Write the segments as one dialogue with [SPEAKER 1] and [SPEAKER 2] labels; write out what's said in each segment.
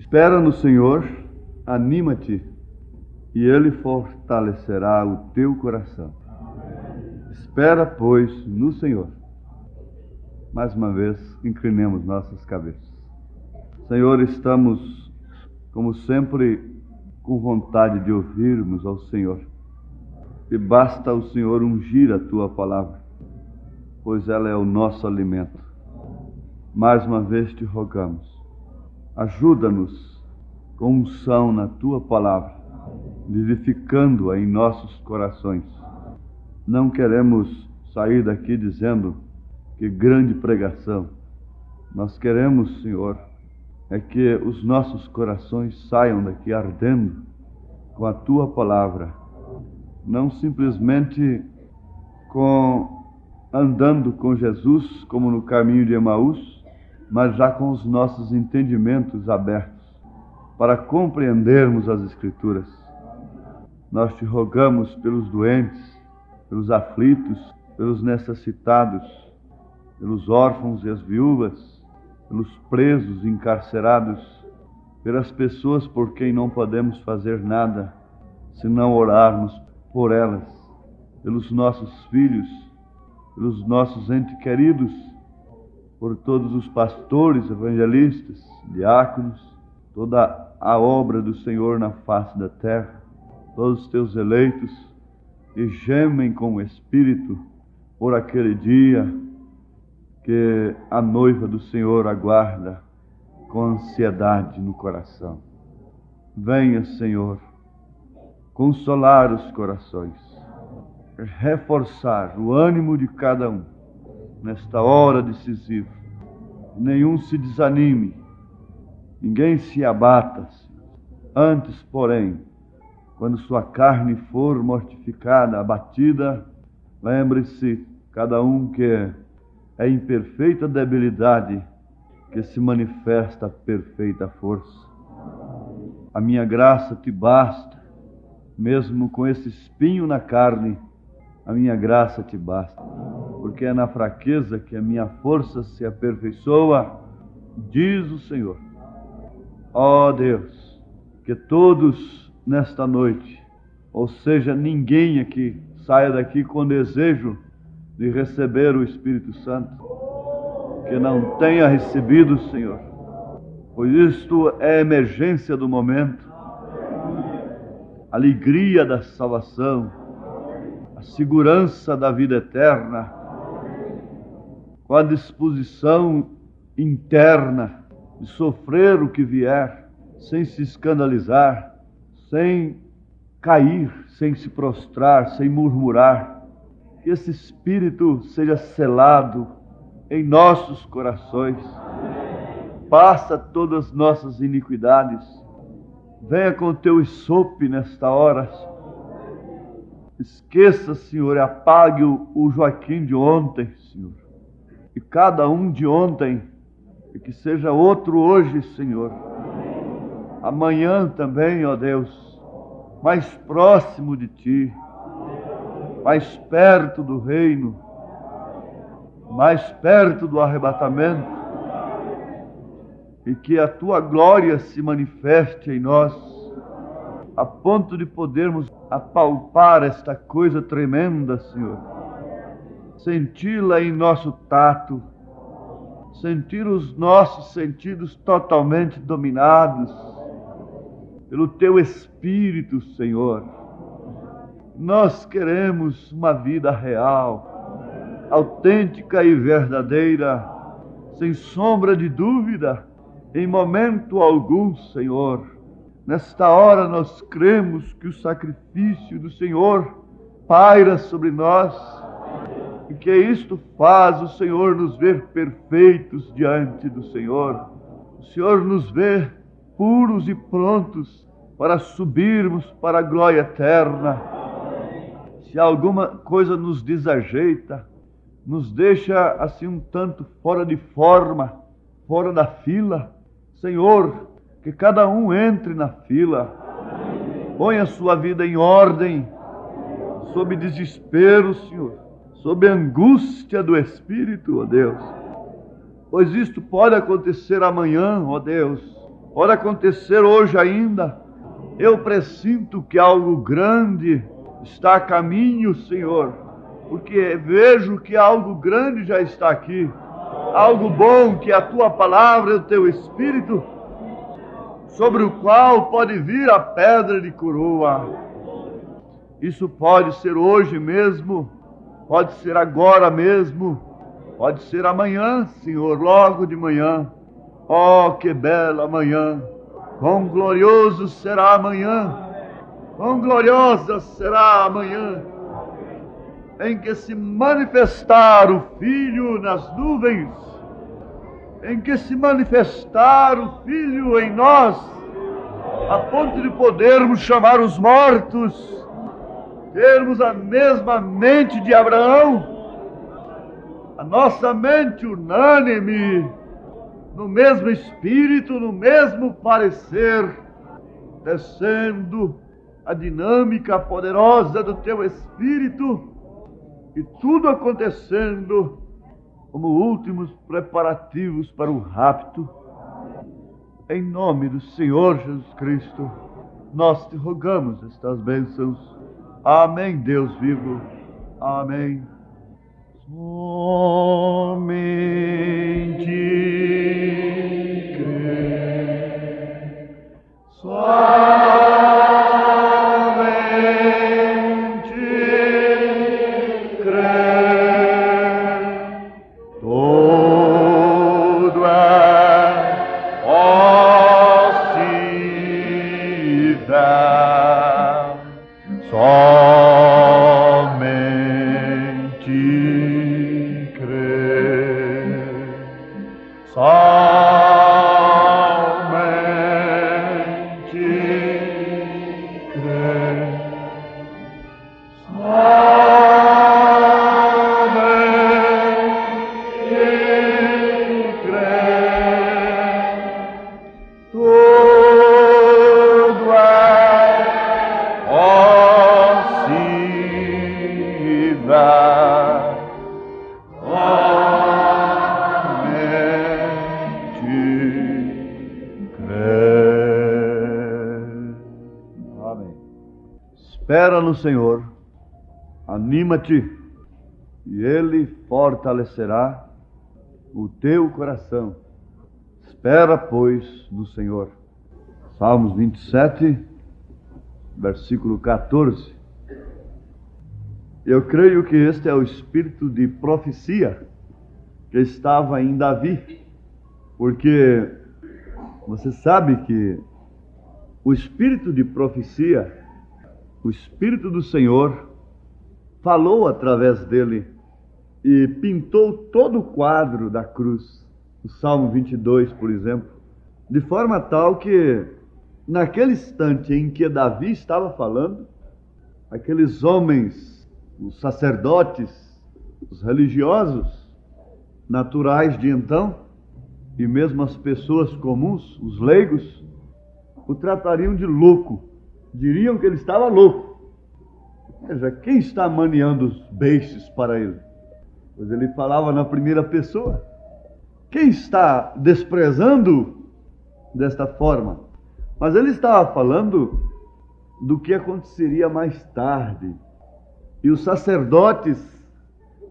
[SPEAKER 1] Espera no Senhor, anima-te, e Ele fortalecerá o teu coração. Espera, pois, no Senhor. Mais uma vez, inclinemos nossas cabeças. Senhor, estamos, como sempre, com vontade de ouvirmos ao Senhor. E basta o Senhor ungir a Tua palavra, pois ela é o nosso alimento. Mais uma vez te rogamos, ajuda-nos com unção na Tua palavra, vivificando-a em nossos corações. Não queremos sair daqui dizendo que grande pregação. Nós queremos, Senhor, é que os nossos corações saiam daqui ardendo com a Tua palavra, não simplesmente andando com Jesus como no caminho de Emaús, mas já com os nossos entendimentos abertos para compreendermos as Escrituras. Nós te rogamos pelos doentes, pelos aflitos, pelos necessitados, pelos órfãos e as viúvas, pelos presos e encarcerados, pelas pessoas por quem não podemos fazer nada, senão orarmos por elas, pelos nossos filhos, pelos nossos entes queridos, por todos os pastores, evangelistas, diáconos, toda a obra do Senhor na face da terra, todos os teus eleitos que gemem com o Espírito por aquele dia que a noiva do Senhor aguarda com ansiedade no coração. Venha, Senhor, consolar os corações, reforçar o ânimo de cada um nesta hora decisiva. Nenhum se desanime, ninguém se abata. Antes, porém, quando sua carne for mortificada, abatida, lembre-se, cada um, que é em perfeita debilidade que se manifesta a perfeita força. A minha graça te basta, mesmo com esse espinho na carne, a minha graça te basta, porque é na fraqueza que a minha força se aperfeiçoa, diz o Senhor. Ó Deus, que todos nesta noite, ou seja, ninguém aqui saia daqui com desejo de receber o Espírito Santo, que não tenha recebido, Senhor, pois isto é a emergência do momento, a alegria da salvação, a segurança da vida eterna, com a disposição interna de sofrer o que vier, sem se escandalizar, sem cair, sem se prostrar, sem murmurar. Que esse Espírito seja selado em nossos corações, passa todas as nossas iniquidades. Venha com o teu esope nesta hora. Esqueça, Senhor, e apague o Joaquim de ontem, Senhor, e cada um de ontem, e que seja outro hoje, Senhor. Amanhã também, ó Deus, mais próximo de Ti, mais perto do reino, mais perto do arrebatamento, e que a Tua glória se manifeste em nós, a ponto de podermos apalpar esta coisa tremenda, Senhor, senti-la em nosso tato, sentir os nossos sentidos totalmente dominados pelo Teu Espírito, Senhor. Nós queremos uma vida real, autêntica e verdadeira, sem sombra de dúvida, em momento algum, Senhor. Nesta hora nós cremos que o sacrifício do Senhor paira sobre nós, e que isto faz o Senhor nos ver perfeitos diante do Senhor. O Senhor nos vê puros e prontos para subirmos para a glória eterna. Se alguma coisa nos desajeita, nos deixa assim um tanto fora de forma, fora da fila, Senhor, que cada um entre na fila, ponha sua vida em ordem, sob desespero, Senhor, sob angústia do Espírito, ó Deus, pois isto pode acontecer amanhã, ó Deus, pode acontecer hoje ainda. Eu pressinto que algo grande está a caminho, Senhor, porque vejo que algo grande já está aqui, algo bom, que é a Tua palavra e o Teu Espírito, sobre o qual pode vir a pedra de coroa. Isso pode ser hoje mesmo, pode ser agora mesmo, pode ser amanhã, Senhor, logo de manhã. Oh, que bela manhã! Quão glorioso será amanhã! Quão gloriosa será amanhã, em que se manifestar o Filho nas nuvens, em que se manifestar o Filho em nós, a ponto de podermos chamar os mortos, termos a mesma mente de Abraão, a nossa mente unânime, no mesmo espírito, no mesmo parecer, descendo a dinâmica poderosa do Teu Espírito, e tudo acontecendo como últimos preparativos para o rapto. Em nome do Senhor Jesus Cristo, nós te rogamos estas bênçãos. Amém, Deus vivo. Amém. Somente tudo é possível, somente crer, Espera no Senhor, anima-te, e Ele fortalecerá o teu coração. Espera, pois, no Senhor. Salmos 27, versículo 14. Eu creio que este é o espírito de profecia que estava em Davi, porque você sabe que o espírito de profecia, o Espírito do Senhor, falou através dele e pintou todo o quadro da cruz. O Salmo 22, por exemplo, de forma tal que, naquele instante em que Davi estava falando, aqueles homens, os sacerdotes, os religiosos, naturais de então, e mesmo as pessoas comuns, os leigos, o tratariam de louco. Diriam que ele estava louco. Veja, quem está maniando os beixes para ele? Pois ele falava na primeira pessoa. Quem está desprezando desta forma? Mas ele estava falando do que aconteceria mais tarde. E os sacerdotes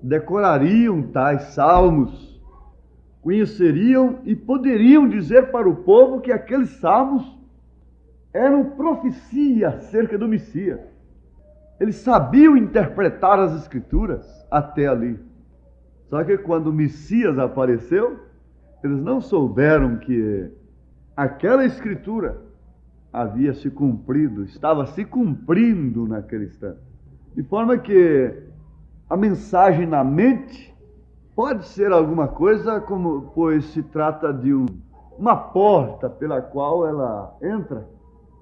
[SPEAKER 1] decorariam tais salmos, conheceriam e poderiam dizer para o povo que aqueles salmos eram profecia acerca do Messias. Eles sabiam interpretar as Escrituras até ali. Só que quando o Messias apareceu, eles não souberam que aquela Escritura havia se cumprido, estava se cumprindo naquele instante. De forma que a mensagem na mente pode ser alguma coisa, como, pois se trata de uma porta pela qual ela entra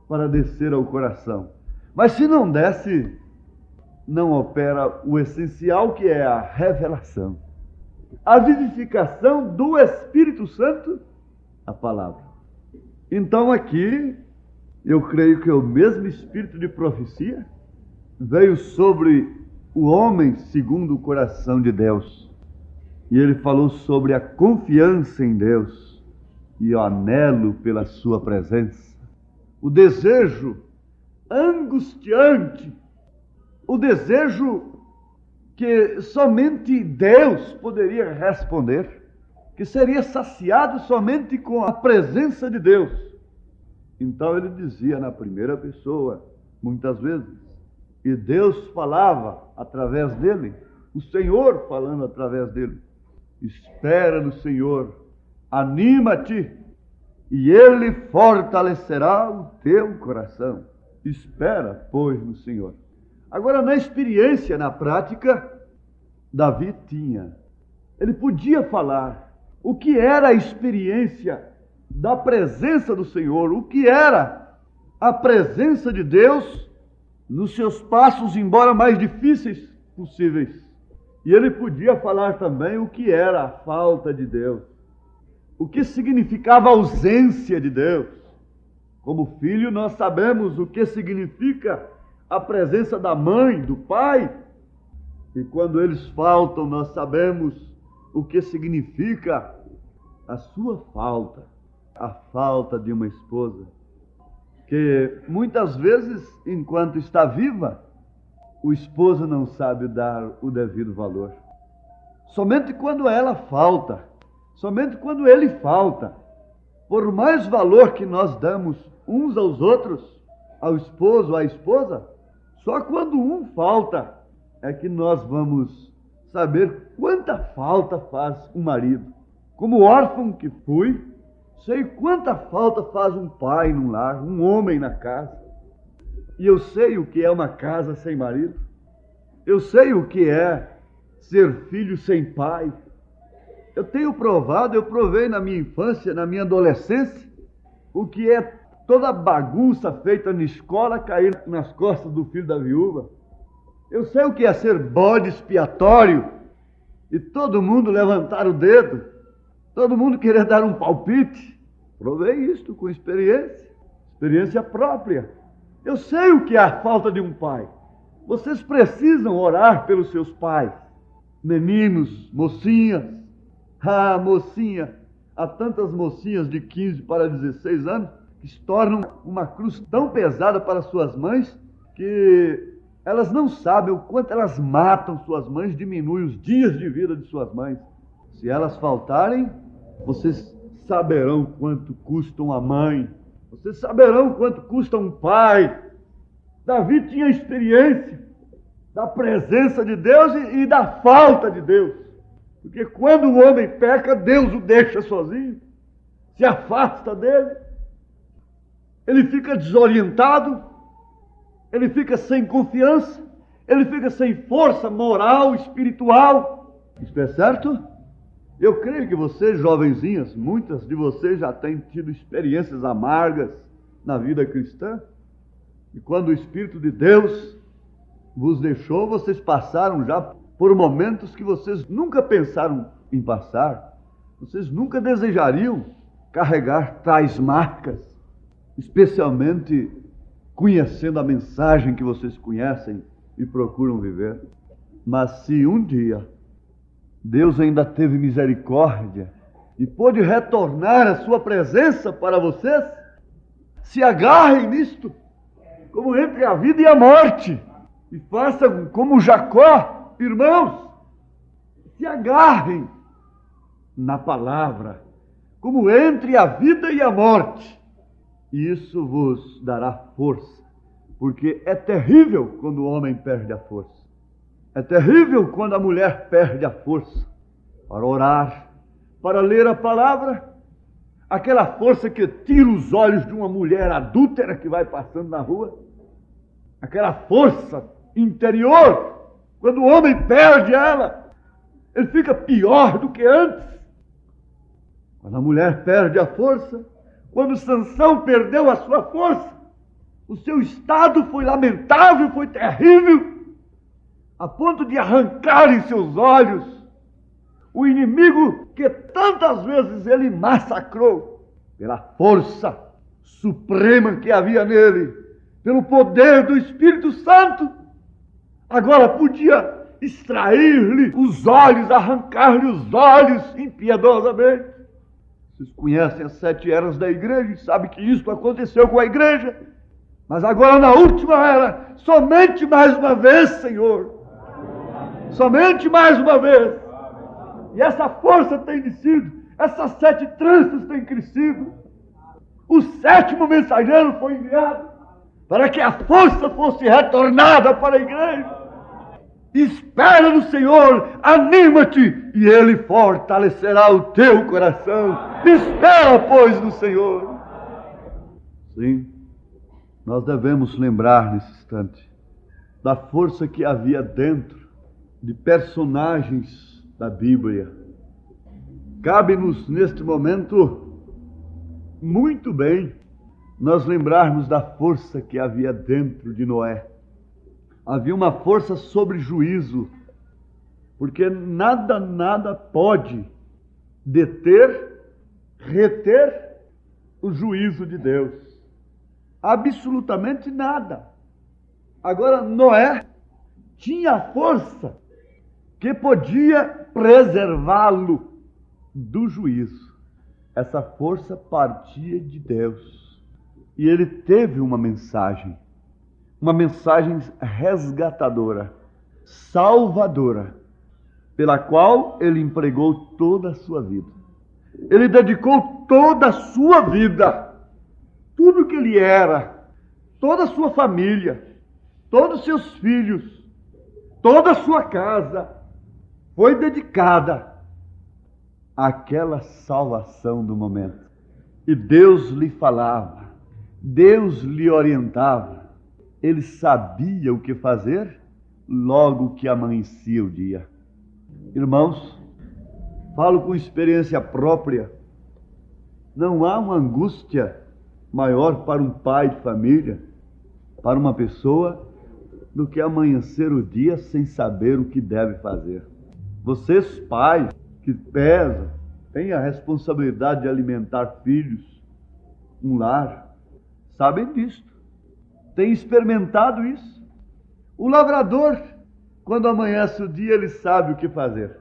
[SPEAKER 1] para descer ao coração. Mas se não desce, não opera o essencial, que é a revelação, a vivificação do Espírito Santo, a palavra. Então aqui, eu creio que o mesmo espírito de profecia veio sobre o homem segundo o coração de Deus. E ele falou sobre a confiança em Deus e o anelo pela sua presença, o desejo angustiante, o desejo que somente Deus poderia responder, que seria saciado somente com a presença de Deus. Então ele dizia na primeira pessoa, muitas vezes, e Deus falava através dele, o Senhor falando através dele. Espera no Senhor, anima-te, e Ele fortalecerá o teu coração. Espera, pois, no Senhor. Agora, na experiência, na prática, Davi tinha. Ele podia falar o que era a experiência da presença do Senhor, o que era a presença de Deus nos seus passos, embora mais difíceis possíveis. E ele podia falar também o que era a falta de Deus, o que significava a ausência de Deus. Como filho, nós sabemos o que significa a presença da mãe, do pai, e quando eles faltam, nós sabemos o que significa a sua falta, a falta de uma esposa, que muitas vezes, enquanto está viva, o esposo não sabe dar o devido valor. Somente quando ela falta, somente quando ele falta, por mais valor que nós damos uns aos outros, ao esposo, à esposa, só quando um falta é que nós vamos saber quanta falta faz um marido. Como órfão que fui, sei quanta falta faz um pai num lar, um homem na casa. E eu sei o que é uma casa sem marido. Eu sei o que é ser filho sem pai. Eu tenho provado, eu provei na minha infância, na minha adolescência, o que é toda a bagunça feita na escola cair nas costas do filho da viúva. Eu sei o que é ser bode expiatório e todo mundo levantar o dedo, todo mundo querer dar um palpite. Provei isto com experiência própria. Eu sei o que é a falta de um pai. Vocês precisam orar pelos seus pais, meninos, mocinhas. Ah, mocinha, há tantas mocinhas de 15 para 16 anos que se tornam uma cruz tão pesada para suas mães que elas não sabem o quanto elas matam suas mães, diminuem os dias de vida de suas mães. Se elas faltarem, vocês saberão quanto custa uma mãe, vocês saberão quanto custa um pai. Davi tinha experiência da presença de Deus e da falta de Deus. Porque quando o homem peca, Deus o deixa sozinho, se afasta dele, ele fica desorientado, ele fica sem confiança, ele fica sem força moral, espiritual. Isso é certo? Eu creio que vocês, jovenzinhas, muitas de vocês já têm tido experiências amargas na vida cristã. E quando o Espírito de Deus vos deixou, vocês passaram já por momentos que vocês nunca pensaram em passar. Vocês nunca desejariam carregar tais marcas, especialmente conhecendo a mensagem que vocês conhecem e procuram viver. Mas se um dia Deus ainda teve misericórdia e pôde retornar a sua presença para vocês, se agarrem nisto, como entre a vida e a morte, e façam como Jacó, irmãos, se agarrem na palavra, como entre a vida e a morte, e isso vos dará força, porque é terrível quando o homem perde a força, é terrível quando a mulher perde a força para orar, para ler a palavra, aquela força que tira os olhos de uma mulher adúltera que vai passando na rua, aquela força interior, quando o homem perde ela, ele fica pior do que antes. Quando a mulher perde a força, quando Sansão perdeu a sua força, o seu estado foi lamentável, foi terrível, a ponto de arrancarem seus olhos o inimigo que tantas vezes ele massacrou, pela força suprema que havia nele, pelo poder do Espírito Santo, agora podia extrair-lhe os olhos, arrancar-lhe os olhos impiedosamente. Vocês conhecem as 7 eras da igreja e sabem que isso aconteceu com a igreja. Mas agora na última era, somente mais uma vez, Senhor. Somente mais uma vez. E essa força tem descido, essas 7 tranças têm crescido. O 7º mensageiro foi enviado para que a força fosse retornada para a igreja. Espera no Senhor, anima-te, e Ele fortalecerá o teu coração. Espera, pois, no Senhor. Sim, nós devemos lembrar nesse instante da força que havia dentro de personagens da Bíblia. Cabe-nos, neste momento, muito bem, nós lembrarmos da força que havia dentro de Noé. Havia uma força sobre juízo, porque nada pode deter, reter o juízo de Deus. Absolutamente nada. Agora, Noé tinha força que podia preservá-lo do juízo. Essa força partia de Deus. E ele teve uma mensagem resgatadora, salvadora, pela qual ele empregou toda a sua vida. Ele dedicou toda a sua vida, tudo que ele era, toda a sua família, todos os seus filhos, toda a sua casa, foi dedicada àquela salvação do momento. E Deus lhe falava, Deus lhe orientava. Ele sabia o que fazer logo que amanhecia o dia. Irmãos, falo com experiência própria. Não há uma angústia maior para um pai de família, para uma pessoa, do que amanhecer o dia sem saber o que deve fazer. Vocês, pais, que pesam, têm a responsabilidade de alimentar filhos, um lar, sabem disto. Tem experimentado isso. O lavrador, quando amanhece o dia, ele sabe o que fazer.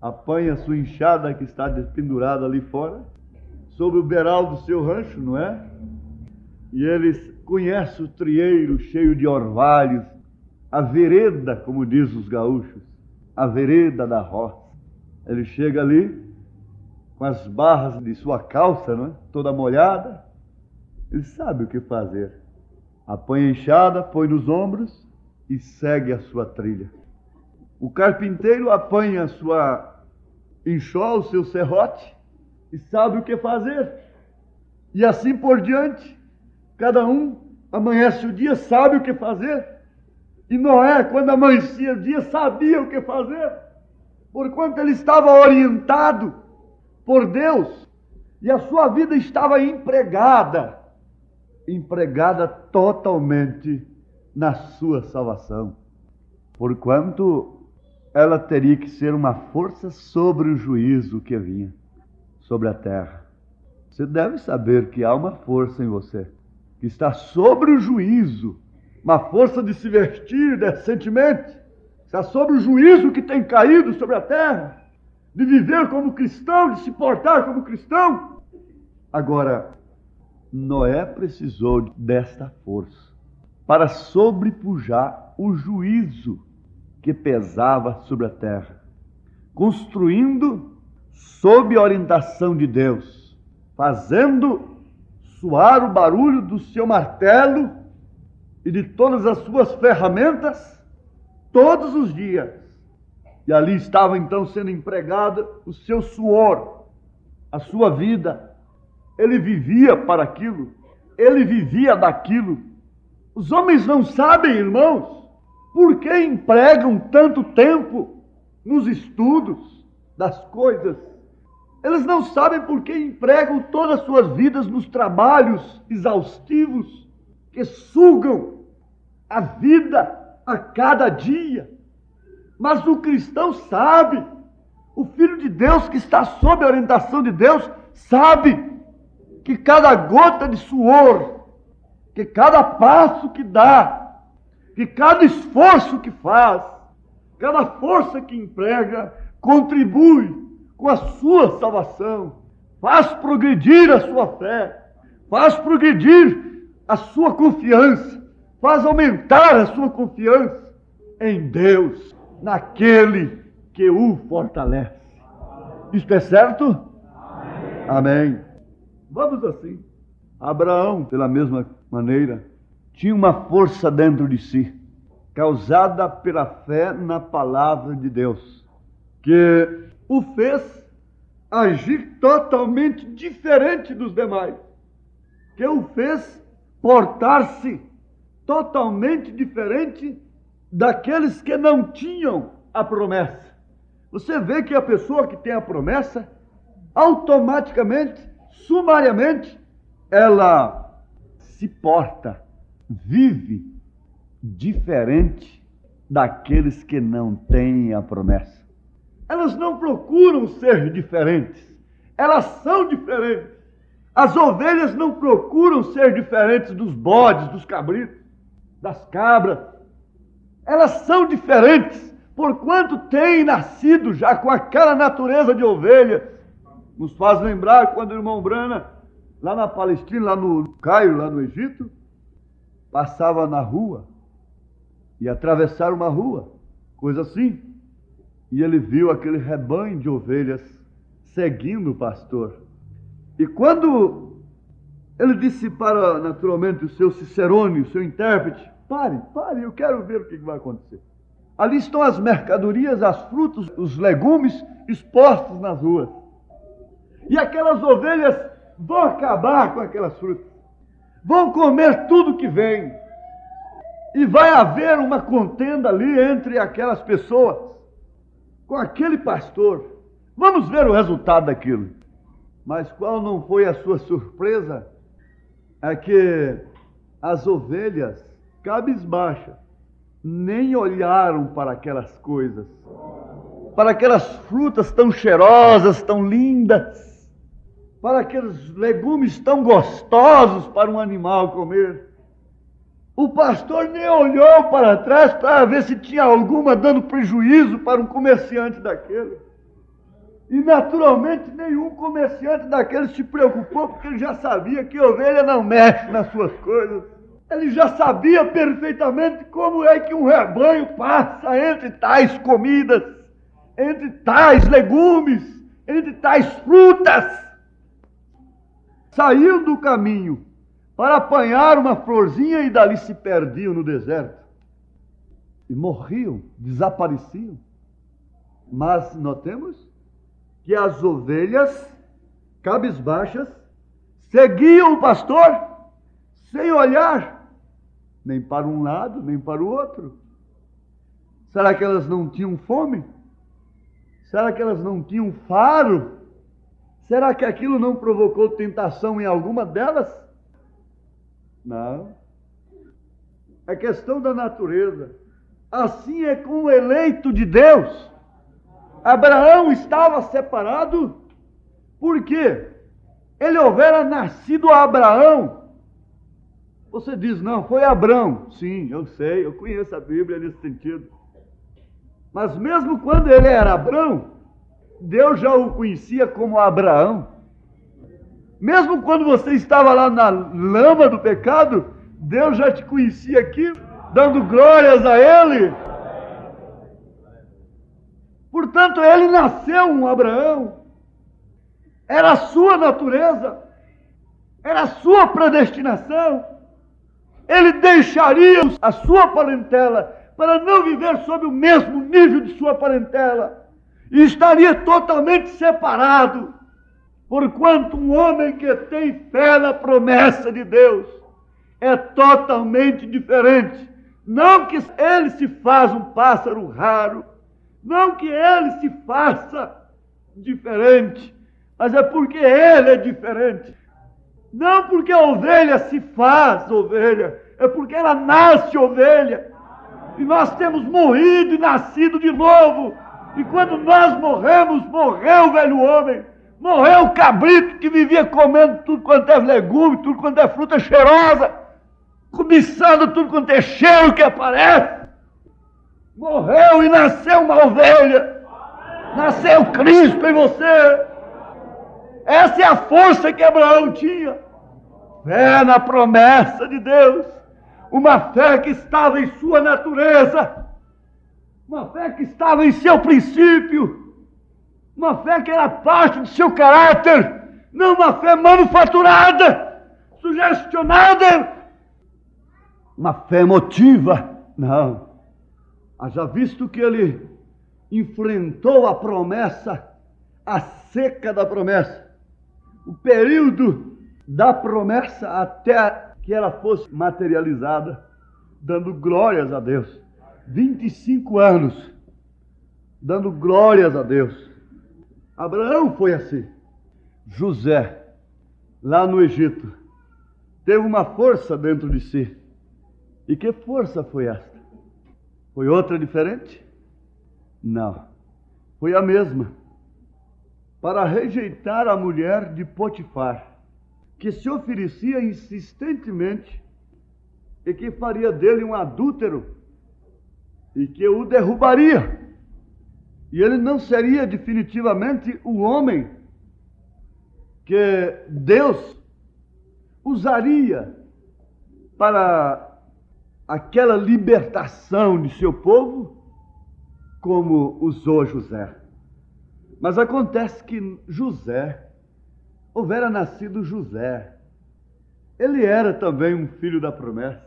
[SPEAKER 1] Apanha a sua enxada que está pendurada ali fora, sobre o beiral do seu rancho, não é? E ele conhece o trieiro cheio de orvalhos, a vereda, como diz os gaúchos, a vereda da roça. Ele chega ali, com as barras de sua calça, não é? Toda molhada, ele sabe o que fazer. Apanha a enxada, põe nos ombros e segue a sua trilha. O carpinteiro apanha a sua enxó, o seu serrote, e sabe o que fazer. E assim por diante, cada um amanhece o dia, sabe o que fazer. E Noé, quando amanhecia o dia, sabia o que fazer, porquanto ele estava orientado por Deus, e a sua vida estava empregada totalmente na sua salvação, porquanto ela teria que ser uma força sobre o juízo que vinha sobre a terra. Você deve saber que há uma força em você, que está sobre o juízo, uma força de se vestir decentemente, está sobre o juízo que tem caído sobre a terra, de viver como cristão, de se portar como cristão. Agora, Noé precisou desta força para sobrepujar o juízo que pesava sobre a terra, construindo sob a orientação de Deus, fazendo soar o barulho do seu martelo e de todas as suas ferramentas todos os dias. E ali estava então sendo empregado o seu suor, a sua vida. Ele vivia para aquilo, ele vivia daquilo. Os homens não sabem, irmãos, por que empregam tanto tempo nos estudos das coisas. Eles não sabem por que empregam todas as suas vidas nos trabalhos exaustivos que sugam a vida a cada dia. Mas o cristão sabe, o Filho de Deus que está sob a orientação de Deus, sabe que cada gota de suor, que cada passo que dá, que cada esforço que faz, cada força que emprega, contribui com a sua salvação, faz progredir a sua fé, faz progredir a sua confiança, faz aumentar a sua confiança em Deus, naquele que o fortalece. Isto é certo? Amém. Vamos assim. Abraão, pela mesma maneira, tinha uma força dentro de si, causada pela fé na palavra de Deus, que o fez agir totalmente diferente dos demais, que o fez portar-se totalmente diferente daqueles que não tinham a promessa. Você vê que a pessoa que tem a promessa, automaticamente, sumariamente, ela se porta, vive diferente daqueles que não têm a promessa. Elas não procuram ser diferentes, elas são diferentes. As ovelhas não procuram ser diferentes dos bodes, dos cabritos, das cabras. Elas são diferentes, porquanto têm nascido já com aquela natureza de ovelha. Nos faz lembrar quando o irmão Brana, lá na Palestina, lá no Cairo, lá no Egito, passava na rua, e atravessar uma rua, coisa assim, e ele viu aquele rebanho de ovelhas seguindo o pastor. E quando ele disse para, naturalmente, o seu cicerone, o seu intérprete, pare, eu quero ver o que vai acontecer. Ali estão as mercadorias, as frutas, os legumes expostos nas ruas. E aquelas ovelhas vão acabar com aquelas frutas, vão comer tudo que vem, e vai haver uma contenda ali entre aquelas pessoas, com aquele pastor. Vamos ver o resultado daquilo. Mas qual não foi a sua surpresa? É que as ovelhas, cabisbaixas, nem olharam para aquelas coisas, para aquelas frutas tão cheirosas, tão lindas, para aqueles legumes tão gostosos para um animal comer. O pastor nem olhou para trás para ver se tinha alguma dando prejuízo para um comerciante daquele. E naturalmente nenhum comerciante daquele se preocupou, porque ele já sabia que ovelha não mexe nas suas coisas. Ele já sabia perfeitamente como é que um rebanho passa entre tais comidas, entre tais legumes, entre tais frutas. Saíam do caminho para apanhar uma florzinha e dali se perdiam no deserto. E morriam, desapareciam. Mas notemos que as ovelhas cabisbaixas seguiam o pastor sem olhar nem para um lado, nem para o outro. Será que elas não tinham fome? Será que elas não tinham faro? Será que aquilo não provocou tentação em alguma delas? Não. É questão da natureza. Assim é com o eleito de Deus. Abraão estava separado porque ele houvera nascido a Abraão. Você diz, não, foi Abrão. Sim, eu sei, eu conheço a Bíblia nesse sentido. Mas mesmo quando ele era Abrão, Deus já o conhecia como Abraão. Mesmo quando você estava lá na lama do pecado, Deus já te conhecia aqui, dando glórias a Ele. Portanto, ele nasceu um Abraão. Era a sua natureza, era a sua predestinação. Ele deixaria a sua parentela para não viver sob o mesmo nível de sua parentela. E estaria totalmente separado. Porquanto um homem que tem fé na promessa de Deus é totalmente diferente. Não que ele se faz um pássaro raro, não que ele se faça diferente, mas é porque ele é diferente. Não porque a ovelha se faz ovelha, é porque ela nasce ovelha. E nós temos morrido e nascido de novo. E quando nós morremos, morreu o velho homem. Morreu o cabrito que vivia comendo tudo quanto é legume, tudo quanto é fruta cheirosa, cobiçando tudo quanto é cheiro que aparece. Morreu e nasceu uma ovelha. Nasceu Cristo em você. Essa é a força que Abraão tinha. Fé na promessa de Deus. Uma fé que estava em sua natureza. Uma fé que estava em seu princípio. Uma fé que era parte de seu caráter. Não uma fé manufaturada, sugestionada. Uma fé emotiva. Não. Haja visto que ele enfrentou a promessa, a seca da promessa, o período da promessa até que ela fosse materializada, dando glórias a Deus. 25 anos, dando glórias a Deus. Abraão foi assim. José, lá no Egito, teve uma força dentro de si. E que força foi esta? Foi outra diferente? Não, foi a mesma. Para rejeitar a mulher de Potifar, que se oferecia insistentemente e que faria dele um adúltero e que o derrubaria. E ele não seria definitivamente o homem que Deus usaria para aquela libertação de seu povo, como usou José. Mas acontece que José, houvera nascido José, ele era também um filho da promessa.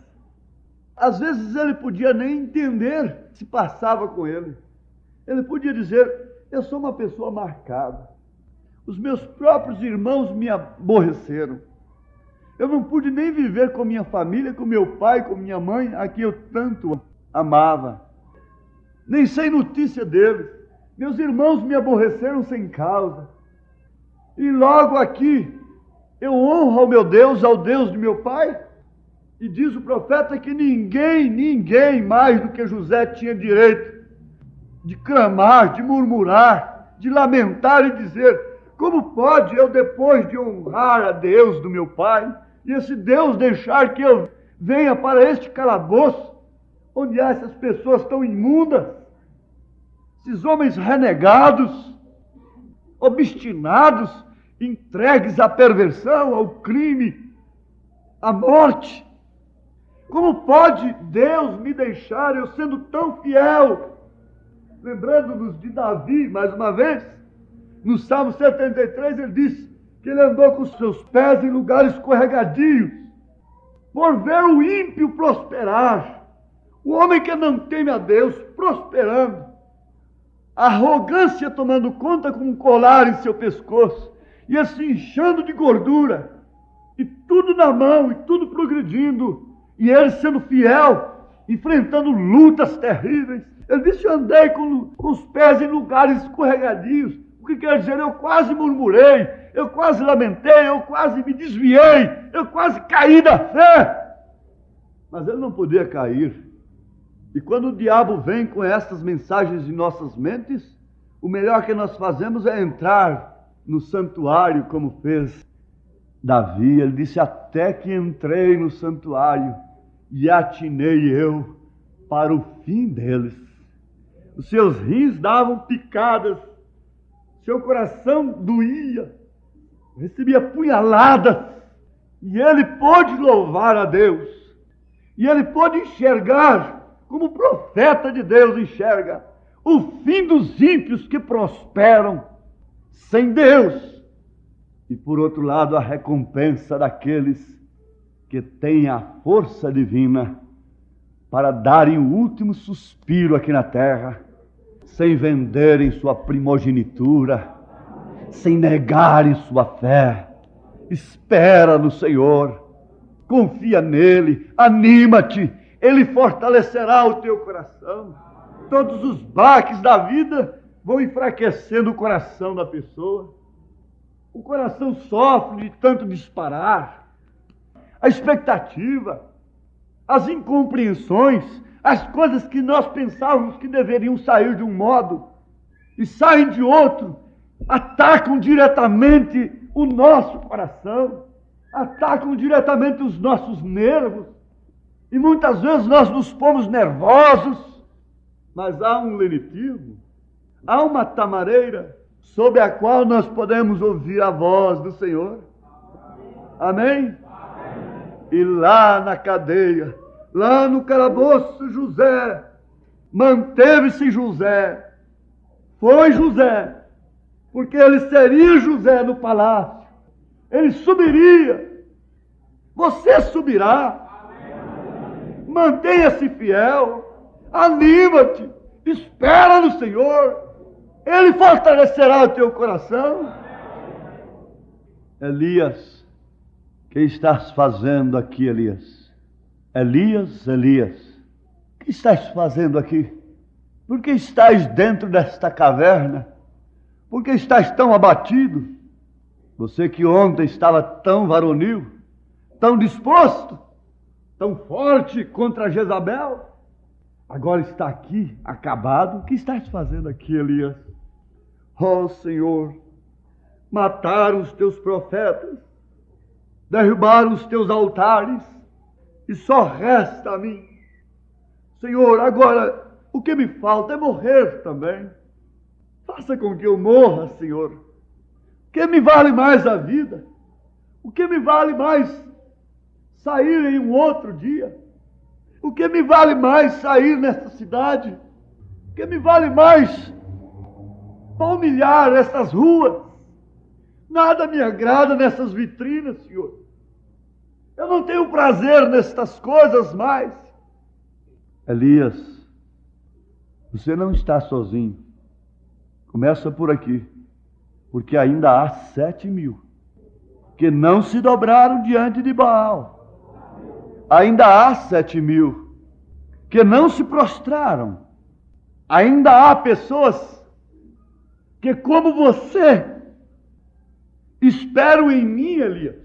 [SPEAKER 1] Às vezes ele podia nem entender o que se passava com ele. Ele podia dizer: eu sou uma pessoa marcada. Os meus próprios irmãos me aborreceram. Eu não pude nem viver com minha família, com meu pai, com minha mãe, a quem eu tanto amava. Nem sei notícia deles. Meus irmãos me aborreceram sem causa. E logo aqui eu honro ao meu Deus, ao Deus de meu pai. E diz o profeta que ninguém mais do que José tinha direito de clamar, de murmurar, de lamentar e dizer: como pode eu, depois de honrar a Deus do meu pai, e esse Deus deixar que eu venha para este calabouço, onde há essas pessoas tão imundas, esses homens renegados, obstinados, entregues à perversão, ao crime, à morte. Como pode Deus me deixar, eu sendo tão fiel? Lembrando-nos de Davi, mais uma vez, no Salmo 73, ele diz que ele andou com os seus pés em lugares escorregadios, por ver o ímpio prosperar, o homem que não teme a Deus prosperando, a arrogância tomando conta com um colar em seu pescoço, e assim inchando de gordura, e tudo na mão, e tudo progredindo, e ele sendo fiel, enfrentando lutas terríveis. Ele disse: eu andei com os pés em lugares escorregadios. O que quer dizer? Eu quase murmurei, eu quase lamentei, eu quase me desviei, eu quase caí da fé. Mas ele não podia cair. E quando o diabo vem com essas mensagens em nossas mentes, o melhor que nós fazemos é entrar no santuário, como fez Davi. Ele disse: até que entrei no santuário e atinei eu para o fim deles. Os seus rins davam picadas, seu coração doía, recebia punhaladas, e ele pôde louvar a Deus, e ele pôde enxergar, como o profeta de Deus enxerga, o fim dos ímpios que prosperam sem Deus, e por outro lado a recompensa daqueles que têm a força divina para darem o último suspiro aqui na terra, sem venderem sua primogenitura, sem negarem sua fé. Espera no Senhor, confia nele, anima-te, ele fortalecerá o teu coração. Todos os baques da vida vão enfraquecendo o coração da pessoa. O coração sofre de tanto disparar. A expectativa, as incompreensões, as coisas que nós pensávamos que deveriam sair de um modo e saem de outro, atacam diretamente o nosso coração, atacam diretamente os nossos nervos, e muitas vezes nós nos pomos nervosos. Mas há um lenitivo, há uma tamareira sob a qual nós podemos ouvir a voz do Senhor. Amém? E lá na cadeia, lá no calabouço, José, manteve-se José, foi José, porque ele seria José no palácio, ele subiria, você subirá, mantenha-se fiel, anima-te, espera no Senhor, Ele fortalecerá o teu coração. Elias, que estás fazendo aqui, Elias? Elias, Elias, o que estás fazendo aqui? Por que estás dentro desta caverna? Por que estás tão abatido? Você que ontem estava tão varonil, tão disposto, tão forte contra Jezabel, agora está aqui, acabado. O que estás fazendo aqui, Elias? Ó Senhor, mataram os teus profetas, derrubaram os teus altares, e só resta a mim. Senhor, agora o que me falta é morrer também. Faça com que eu morra, Senhor. O que me vale mais a vida? O que me vale mais sair em um outro dia? O que me vale mais sair nesta cidade? O que me vale mais palmilhar essas ruas? Nada me agrada nessas vitrinas, Senhor. Eu não tenho prazer nestas coisas mais. Elias, você não está sozinho. Começa por aqui, porque ainda há 7.000 que não se dobraram diante de Baal. Ainda há 7.000 que não se prostraram. Ainda há pessoas que, como você, esperam em mim, Elias,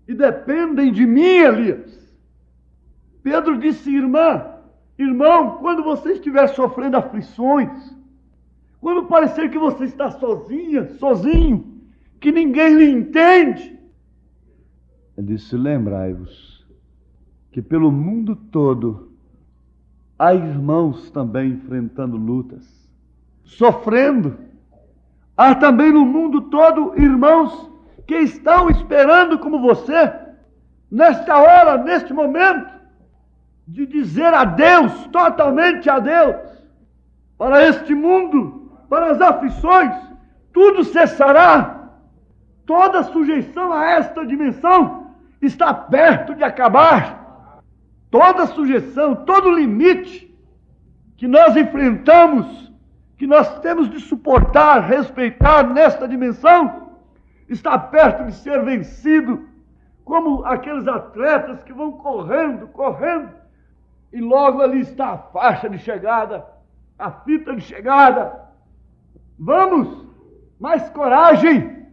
[SPEAKER 1] e dependem de mim, Elias. Pedro disse: irmão, quando você estiver sofrendo aflições, quando parecer que você está sozinho, que ninguém lhe entende, ele disse: lembrai-vos que pelo mundo todo há irmãos também enfrentando lutas, sofrendo. Há também no mundo todo irmãos que estão esperando como você, nesta hora, neste momento, de dizer adeus, totalmente adeus, para este mundo, para as aflições. Tudo cessará. Toda sujeição a esta dimensão está perto de acabar. Toda sujeição, todo limite que nós enfrentamos, que nós temos de suportar, respeitar nesta dimensão, está perto de ser vencido, como aqueles atletas que vão correndo, e logo ali está a faixa de chegada, a fita de chegada. Vamos, mais coragem,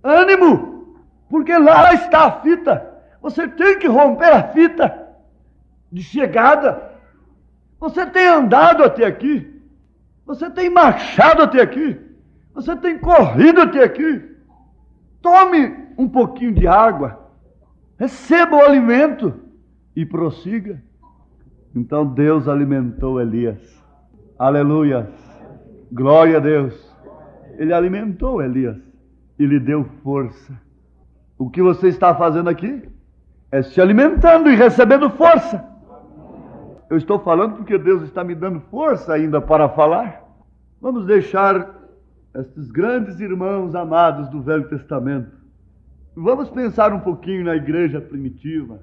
[SPEAKER 1] ânimo, porque lá está a fita. Você tem que romper a fita de chegada. Você tem andado até aqui, você tem marchado até aqui, você tem corrido até aqui. Tome um pouquinho de água, receba o alimento e prossiga. Então Deus alimentou Elias. Aleluia! Glória a Deus! Ele alimentou Elias e lhe deu força. O que você está fazendo aqui é se alimentando e recebendo força. Eu estou falando porque Deus está me dando força ainda para falar. Vamos deixar estes grandes irmãos amados do Velho Testamento. Vamos pensar um pouquinho na igreja primitiva.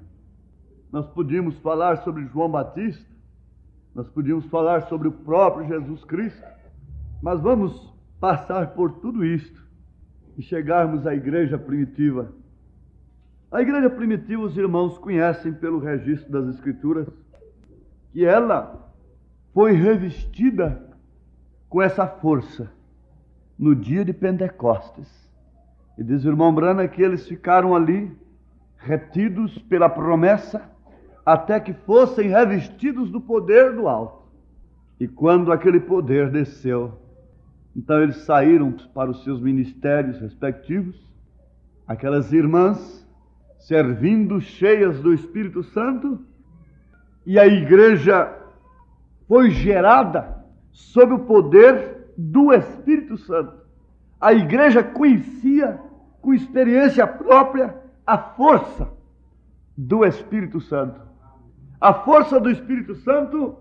[SPEAKER 1] Nós podíamos falar sobre João Batista, nós podíamos falar sobre o próprio Jesus Cristo, mas vamos passar por tudo isto e chegarmos à igreja primitiva. A igreja primitiva, os irmãos conhecem pelo registro das Escrituras, que ela foi revestida com essa força no dia de Pentecostes. E diz o irmão Branham que eles ficaram ali retidos pela promessa até que fossem revestidos do poder do alto. E quando aquele poder desceu, então eles saíram para os seus ministérios respectivos, aquelas irmãs servindo cheias do Espírito Santo, e a igreja foi gerada sob o poder do Espírito Santo. A igreja conhecia, com experiência própria, a força do Espírito Santo. A força do Espírito Santo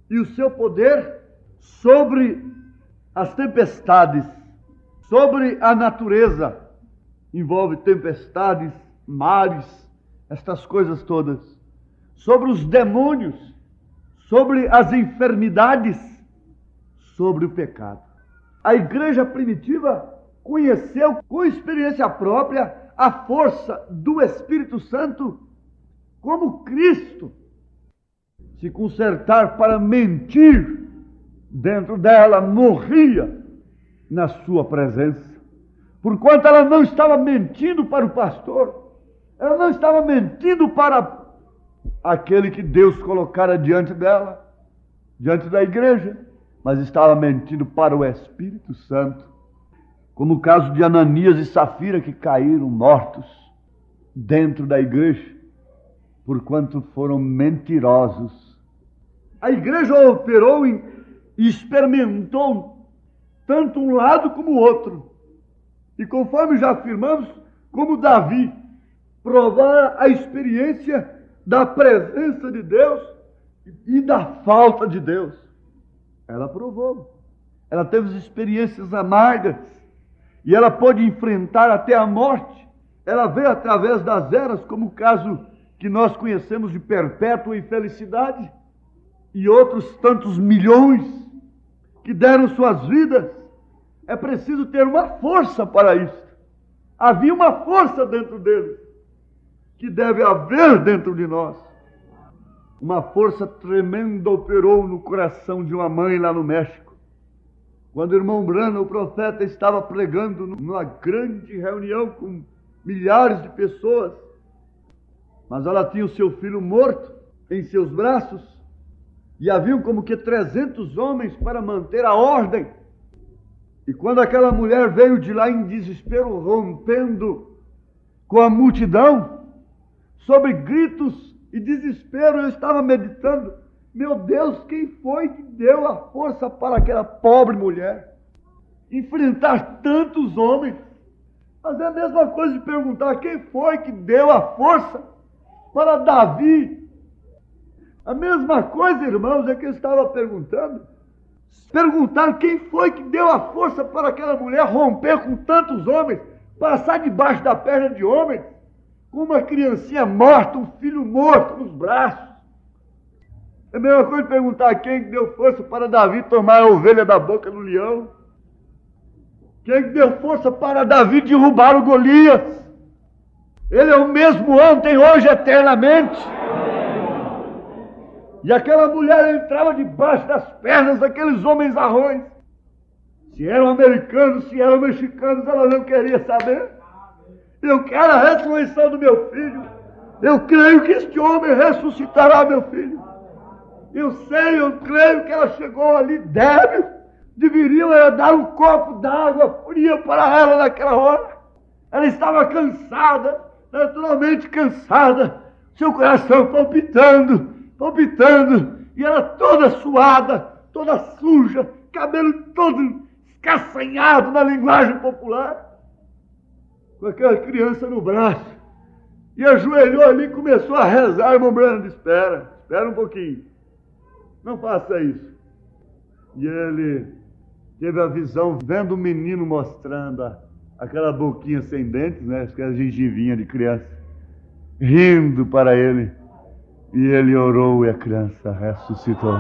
[SPEAKER 1] e o seu poder sobre as tempestades, sobre a natureza. Envolve tempestades, mares, estas coisas todas. Sobre os demônios, sobre as enfermidades, sobre o pecado. A igreja primitiva conheceu com experiência própria a força do Espírito Santo, como Cristo se consertar para mentir dentro dela, morria na sua presença. Porquanto ela não estava mentindo para o pastor, ela não estava mentindo para aquele que Deus colocara diante dela, diante da igreja, mas estava mentindo para o Espírito Santo, como o caso de Ananias e Safira, que caíram mortos dentro da igreja, porquanto foram mentirosos. A igreja operou e experimentou tanto um lado como o outro. E conforme já afirmamos, como Davi, provar a experiência da presença de Deus e da falta de Deus. Ela provou. Ela teve experiências amargas e ela pôde enfrentar até a morte. Ela veio através das eras, como o caso que nós conhecemos de perpétua infelicidade, e outros tantos milhões que deram suas vidas. É preciso ter uma força para isso. Havia uma força dentro deles, que deve haver dentro de nós. Uma força tremenda operou no coração de uma mãe lá no México. Quando o irmão Branham, o profeta, estava pregando numa grande reunião com milhares de pessoas, mas ela tinha o seu filho morto em seus braços, e haviam como que 300 homens para manter a ordem. E quando aquela mulher veio de lá em desespero, rompendo com a multidão, sobre gritos e desespero, eu estava meditando: meu Deus, quem foi que deu a força para aquela pobre mulher enfrentar tantos homens? Mas é a mesma coisa de perguntar: quem foi que deu a força para Davi? A mesma coisa, irmãos, é que eu estava perguntando. Perguntar quem foi que deu a força para aquela mulher romper com tantos homens, passar debaixo da perna de homens, com uma criancinha morta, um filho morto nos braços. É a mesma coisa de perguntar quem deu força para Davi tomar a ovelha da boca do leão. Quem deu força para Davi derrubar o Golias. Ele é o mesmo ontem, hoje, eternamente. E aquela mulher entrava debaixo das pernas daqueles homens arrões. Se eram americanos, se eram mexicanos, ela não queria saber. Eu quero a ressurreição do meu filho. Eu creio que este homem ressuscitará meu filho. Eu creio que ela chegou ali débil. Deveriam dar um copo d'água fria para ela naquela hora. Ela estava cansada, naturalmente cansada, seu coração palpitando, e ela toda suada, toda suja, cabelo todo escaçanhado na linguagem popular, com aquela criança no braço, e ajoelhou ali e começou a rezar. Irmão Branham, espera um pouquinho, não faça isso. E ele teve a visão, vendo o menino mostrando aquela boquinha sem dentes, né, aquela gengivinha de criança, rindo para ele. E ele orou e a criança ressuscitou.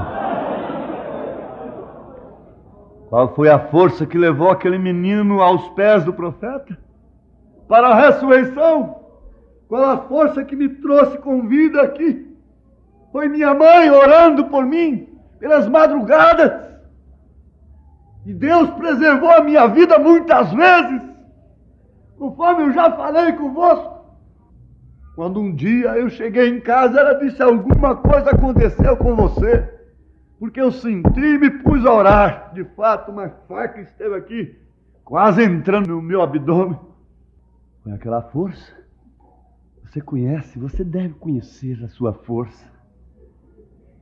[SPEAKER 1] Qual foi a força que levou aquele menino aos pés do profeta? Para a ressurreição. Qual a força que me trouxe com vida aqui? Foi minha mãe orando por mim, pelas madrugadas. E Deus preservou a minha vida muitas vezes, conforme eu já falei convosco. Quando um dia eu cheguei em casa, ela disse: alguma coisa aconteceu com você, porque eu senti e me pus a orar. De fato, uma faca esteve aqui, quase entrando no meu abdômen. Foi aquela força. Você conhece, você deve conhecer a sua força.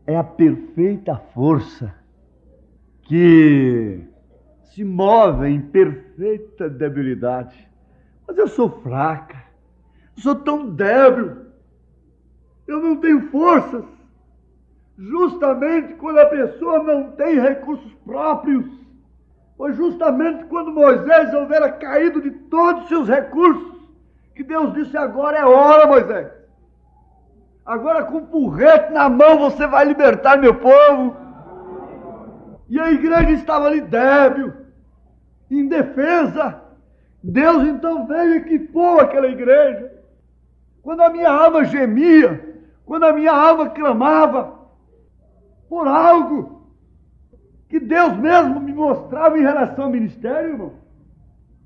[SPEAKER 1] É a perfeita força que se movem em perfeita debilidade. Mas eu sou fraca, eu sou tão débil, eu não tenho forças. Justamente quando a pessoa não tem recursos próprios, foi justamente quando Moisés houvera caído de todos os seus recursos, que Deus disse: agora é hora, Moisés. Agora com o porrete na mão você vai libertar meu povo. E a igreja estava ali débil, indefesa. Deus então veio e equipou aquela igreja. Quando a minha alma gemia, quando a minha alma clamava por algo que Deus mesmo me mostrava em relação ao ministério, irmão,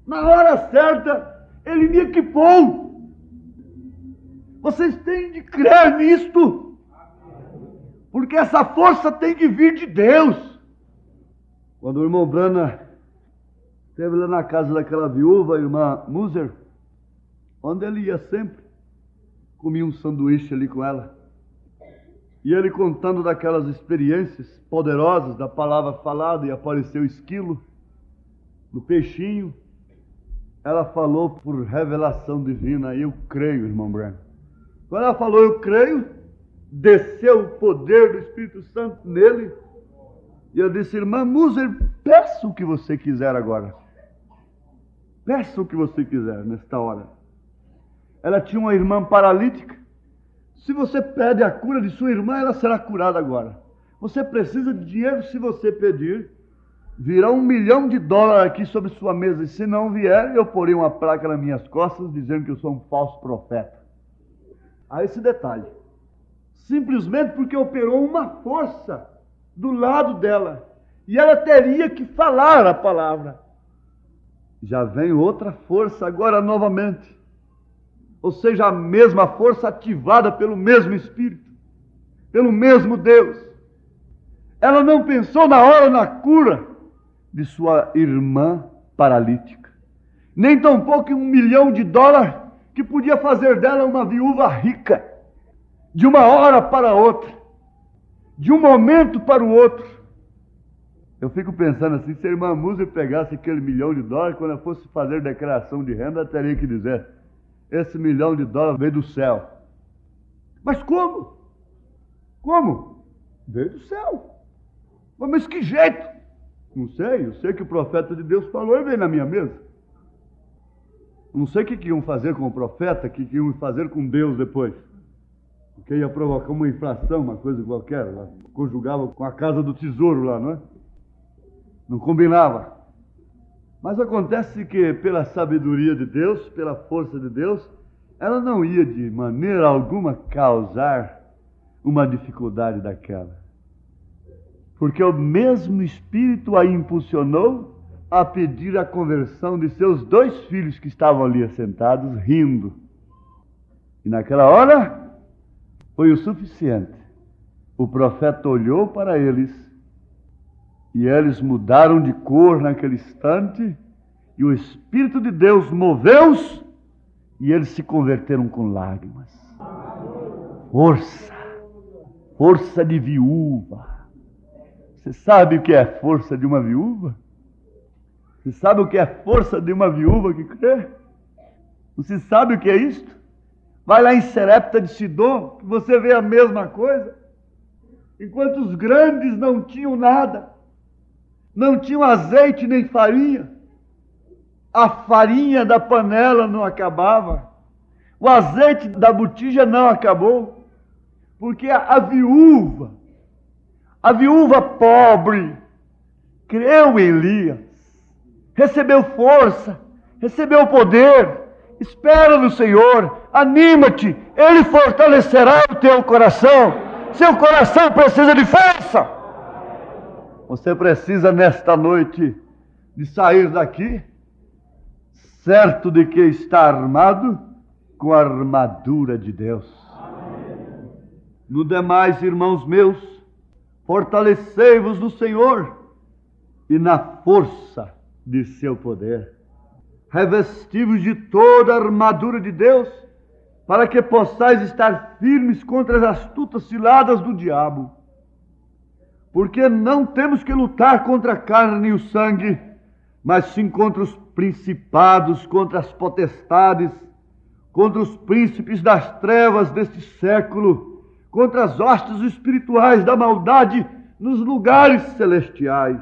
[SPEAKER 1] na hora certa, Ele me equipou. Vocês têm de crer nisto, porque essa força tem que vir de Deus. Quando o irmão Branham esteve lá na casa daquela viúva, a irmã Muser, onde ele ia sempre, comia um sanduíche ali com ela. E ele contando daquelas experiências poderosas da palavra falada, e apareceu o esquilo no peixinho. Ela falou por revelação divina: eu creio, irmão Branham. Quando ela falou eu creio, desceu o poder do Espírito Santo nele. E eu disse: irmã Muser, peça o que você quiser agora. Peça o que você quiser nesta hora. Ela tinha uma irmã paralítica. Se você pede a cura de sua irmã, ela será curada agora. Você precisa de dinheiro? Se você pedir, virá $1 milhão aqui sobre sua mesa. E se não vier, eu porei uma placa nas minhas costas dizendo que eu sou um falso profeta. Há esse detalhe. Simplesmente porque operou uma força do lado dela. E ela teria que falar a palavra. Já vem outra força agora novamente. Ou seja, a mesma força ativada pelo mesmo Espírito, pelo mesmo Deus. Ela não pensou na hora na cura de sua irmã paralítica, nem tampouco em $1 milhão que podia fazer dela uma viúva rica, de uma hora para outra, de um momento para o outro. Eu fico pensando assim: se a irmã Muser pegasse aquele $1 milhão, quando ela fosse fazer declaração de renda, ela teria que dizer: esse $1 milhão veio do céu. Mas como? Como? Veio do céu. Mas que jeito? Não sei, eu sei que o profeta de Deus falou e veio na minha mesa. Não sei o que iam fazer com o profeta, o que iam fazer com Deus depois. Porque ia provocar uma infração, uma coisa qualquer. Lá. Conjugava com a casa do tesouro lá, não é? Não combinava. Mas acontece que, pela sabedoria de Deus, pela força de Deus, ela não ia de maneira alguma causar uma dificuldade daquela. Porque o mesmo Espírito a impulsionou a pedir a conversão de seus 2 filhos que estavam ali assentados, rindo. E naquela hora, foi o suficiente. O profeta olhou para eles, e eles mudaram de cor naquele instante, e o Espírito de Deus moveu-os, e eles se converteram com lágrimas. Força, força de viúva. Você sabe o que é força de uma viúva? Você sabe o que é força de uma viúva que crê? Você sabe o que é isto? Vai lá em Serepta de Sidom, que você vê a mesma coisa. Enquanto os grandes não tinham nada, não tinham azeite nem farinha, a farinha da panela não acabava, o azeite da botija não acabou, porque a viúva pobre, creu em Elias, recebeu força, recebeu poder. Espera no Senhor, anima-te, Ele fortalecerá o teu coração. Seu coração precisa de força. Você precisa nesta noite de sair daqui certo de que está armado com a armadura de Deus. No demais, irmãos meus, fortalecei-vos no Senhor e na força de seu poder. Revesti-vos de toda a armadura de Deus, para que possais estar firmes contra as astutas ciladas do diabo. Porque não temos que lutar contra a carne e o sangue, mas sim contra os principados, contra as potestades, contra os príncipes das trevas deste século, contra as hostes espirituais da maldade nos lugares celestiais.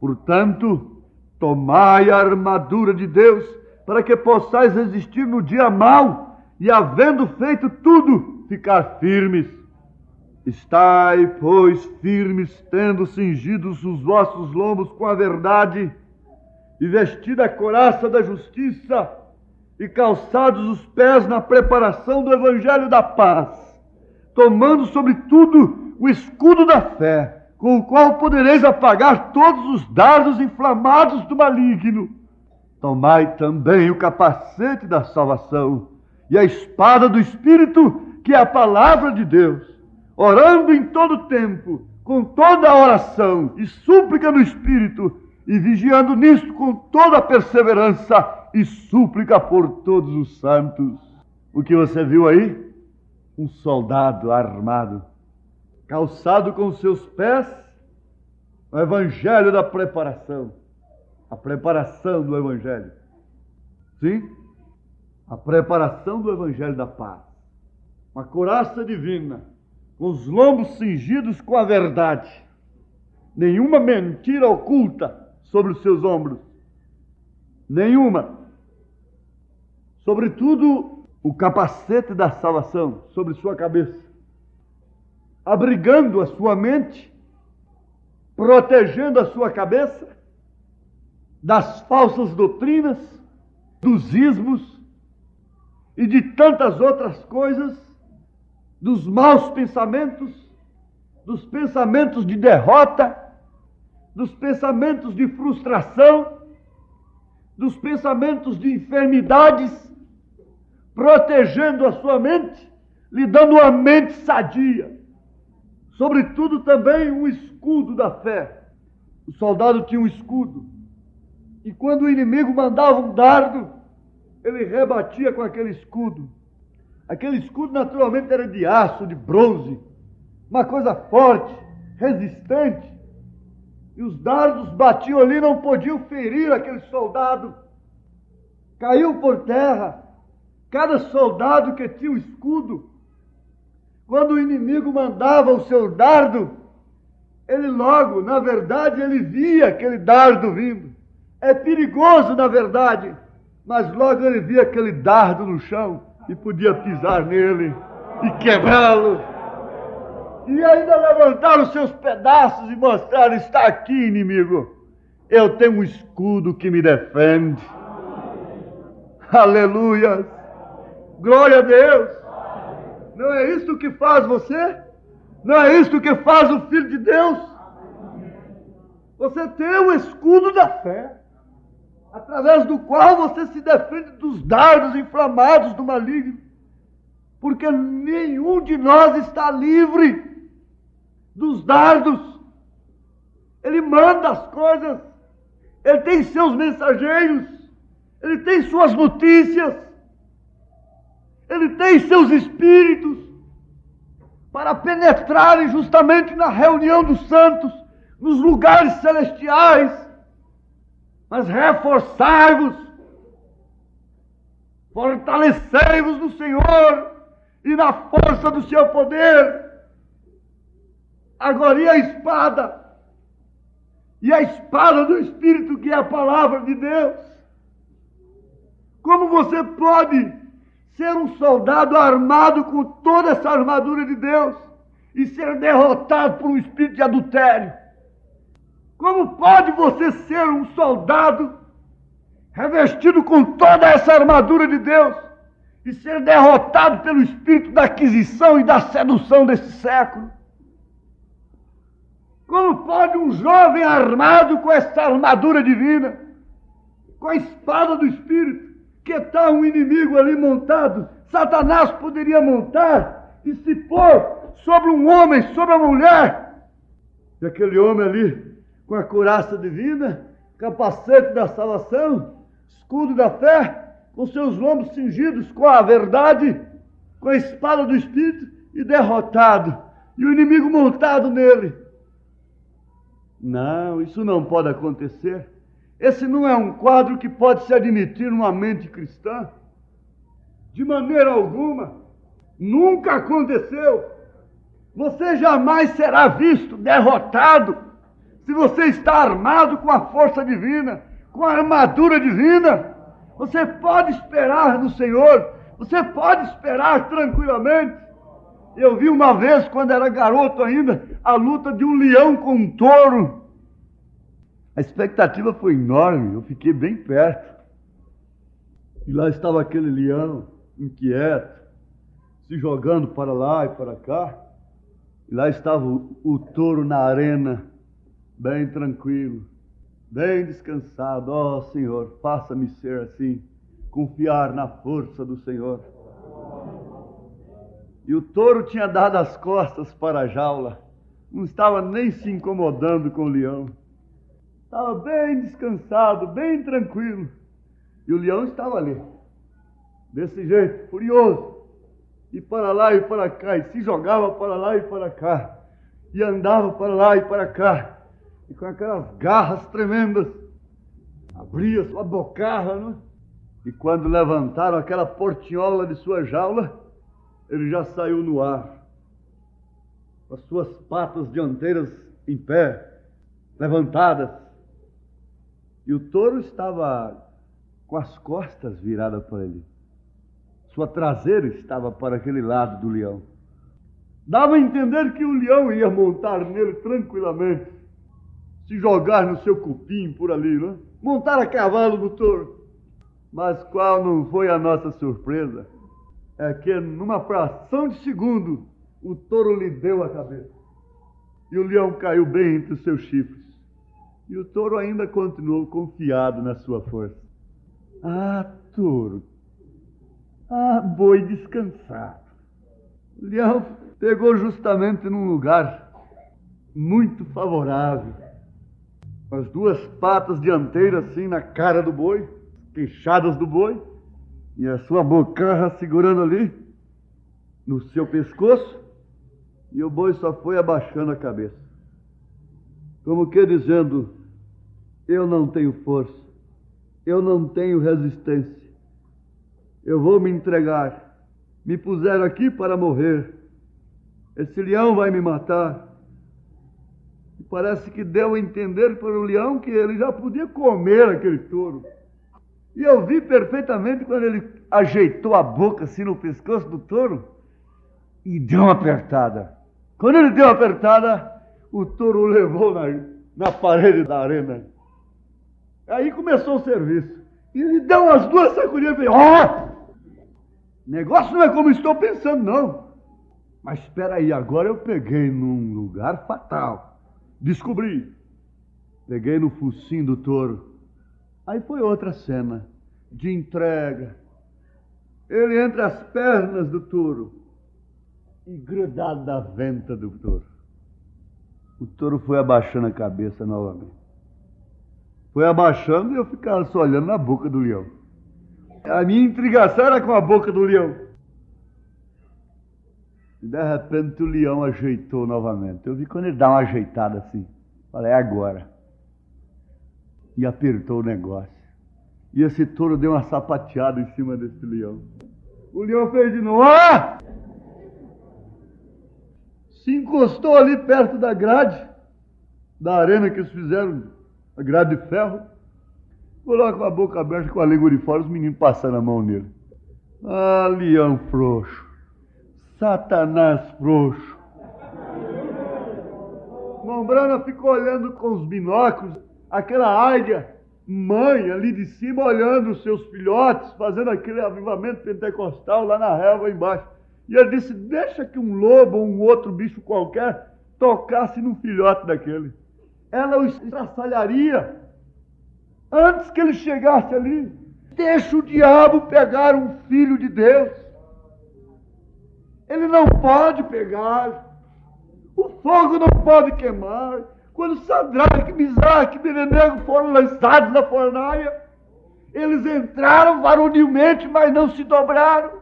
[SPEAKER 1] Portanto, tomai a armadura de Deus, para que possais resistir no dia mau e, havendo feito tudo, ficar firmes. Estai, pois, firmes, tendo cingidos os vossos lombos com a verdade, e vestida a couraça da justiça, e calçados os pés na preparação do evangelho da paz, tomando sobretudo o escudo da fé, com o qual podereis apagar todos os dardos inflamados do maligno. Tomai também o capacete da salvação e a espada do Espírito, que é a palavra de Deus, orando em todo tempo, com toda a oração e súplica no Espírito, e vigiando nisto com toda a perseverança e súplica por todos os santos. O que você viu aí? Um soldado armado, calçado com seus pés o evangelho da preparação, a preparação do evangelho. Sim, a preparação do evangelho da paz. Uma couraça divina, com os lombos cingidos com a verdade. Nenhuma mentira oculta sobre os seus ombros. Nenhuma. Sobretudo, o capacete da salvação sobre sua cabeça, abrigando a sua mente, protegendo a sua cabeça das falsas doutrinas, dos ismos e de tantas outras coisas, dos maus pensamentos, dos pensamentos de derrota, dos pensamentos de frustração, dos pensamentos de enfermidades, protegendo a sua mente, lhe dando uma mente sadia. Sobretudo também um escudo da fé. O soldado tinha um escudo, e quando o inimigo mandava um dardo, ele rebatia com aquele escudo. Aquele escudo naturalmente era de aço, de bronze, uma coisa forte, resistente. E os dardos batiam ali, não podiam ferir aquele soldado. Caiu por terra. Cada soldado que tinha um escudo, quando o inimigo mandava o seu dardo, ele logo, na verdade, ele via aquele dardo vindo. É perigoso, na verdade, mas logo ele via aquele dardo no chão e podia pisar nele e quebrá-lo. E ainda levantar os seus pedaços e mostrar: está aqui, inimigo, eu tenho um escudo que me defende. Aleluia! Glória a Deus! Não é isso que faz você? Não é isso que faz o Filho de Deus? Você tem o escudo da fé, através do qual você se defende dos dardos inflamados do maligno, porque nenhum de nós está livre dos dardos. Ele manda as coisas, ele tem seus mensageiros, ele tem suas notícias, ele tem seus espíritos para penetrarem justamente na reunião dos santos, nos lugares celestiais. Mas reforçai-vos, fortalecei-vos no Senhor e na força do seu poder. Agora, e a espada? E a espada do Espírito, que é a palavra de Deus? Como você pode ser um soldado armado com toda essa armadura de Deus e ser derrotado por um espírito de adultério? Como pode você ser um soldado revestido com toda essa armadura de Deus e ser derrotado pelo espírito da aquisição e da sedução desse século? Como pode um jovem armado com essa armadura divina, com a espada do Espírito, que está um inimigo ali montado, Satanás poderia montar e se pôr sobre um homem, sobre uma mulher, e aquele homem ali, com a couraça divina, capacete da salvação, escudo da fé, com seus lombos cingidos com a verdade, com a espada do Espírito, e derrotado, e o inimigo montado nele. Não, isso não pode acontecer. Esse não é um quadro que pode se admitir numa mente cristã. De maneira alguma. Nunca aconteceu. Você jamais será visto derrotado se você está armado com a força divina, com a armadura divina. Você pode esperar no Senhor. Você pode esperar tranquilamente. Eu vi uma vez, quando era garoto ainda, a luta de um leão com um touro. A expectativa foi enorme, eu fiquei bem perto. E lá estava aquele leão, inquieto, se jogando para lá e para cá. E lá estava o touro na arena, bem tranquilo, bem descansado. Ó Senhor, faça-me ser assim, confiar na força do Senhor. E o touro tinha dado as costas para a jaula, não estava nem se incomodando com o leão. Estava bem descansado, bem tranquilo. E o leão estava ali, desse jeito, furioso. E para lá e para cá, e se jogava para lá e para cá. E andava para lá e para cá. E com aquelas garras tremendas, abria sua bocarra, né? E quando levantaram aquela portinhola de sua jaula, ele já saiu no ar, com as suas patas dianteiras em pé, levantadas. E o touro estava com as costas viradas para ele. Sua traseira estava para aquele lado do leão. Dava a entender que o leão ia montar nele tranquilamente, se jogar no seu cupim por ali, né? Montar a cavalo no touro. Mas qual não foi a nossa surpresa? É que numa fração de segundo, o touro lhe deu a cabeça. E o leão caiu bem entre os seus chifres. E o touro ainda continuou confiado na sua força. Ah, touro! Ah, boi descansado! O leão pegou justamente num lugar muito favorável. As duas patas dianteiras assim na cara do boi, queixadas do boi, e a sua bocarra segurando ali no seu pescoço, e o boi só foi abaixando a cabeça, como que dizendo: eu não tenho força, eu não tenho resistência, eu vou me entregar, me puseram aqui para morrer, esse leão vai me matar. E parece que deu a entender para o leão que ele já podia comer aquele touro. E eu vi perfeitamente quando ele ajeitou a boca assim no pescoço do touro e deu uma apertada. Quando ele deu uma apertada, o touro o levou na parede da arena. Aí começou o serviço. E ele deu umas duas sacudidas e falou: ó! Negócio não é como estou pensando, não. Mas espera aí, agora eu peguei num lugar fatal. Descobri. Peguei no focinho do touro. Aí foi outra cena de entrega. Ele entre as pernas do touro e grudado na venta do touro. O touro foi abaixando a cabeça novamente. Foi abaixando e eu ficava só olhando na boca do leão. A minha intrigação era com a boca do leão. E de repente o leão ajeitou novamente. Eu vi quando ele dá uma ajeitada assim. Falei: é agora. E apertou o negócio. E esse touro deu uma sapateada em cima desse leão. O leão fez de novo. Ah! Se encostou ali perto da grade, da arena que eles fizeram, a grade de ferro. Coloca com a boca aberta, com a língua de fora, os meninos passando a mão nele. Ah, leão frouxo. Satanás frouxo. Mombrana ficou olhando com os binóculos, aquela águia mãe ali de cima olhando os seus filhotes, fazendo aquele avivamento pentecostal lá na relva embaixo. E ele disse: deixa que um lobo ou um outro bicho qualquer tocasse no filhote daquele. Ela o estraçalharia antes que ele chegasse ali. Deixa o diabo pegar um filho de Deus. Ele não pode pegar. O fogo não pode queimar. Quando Sadraque, Misaque e Abednego foram lançados na fornalha, eles entraram varonilmente, mas não se dobraram.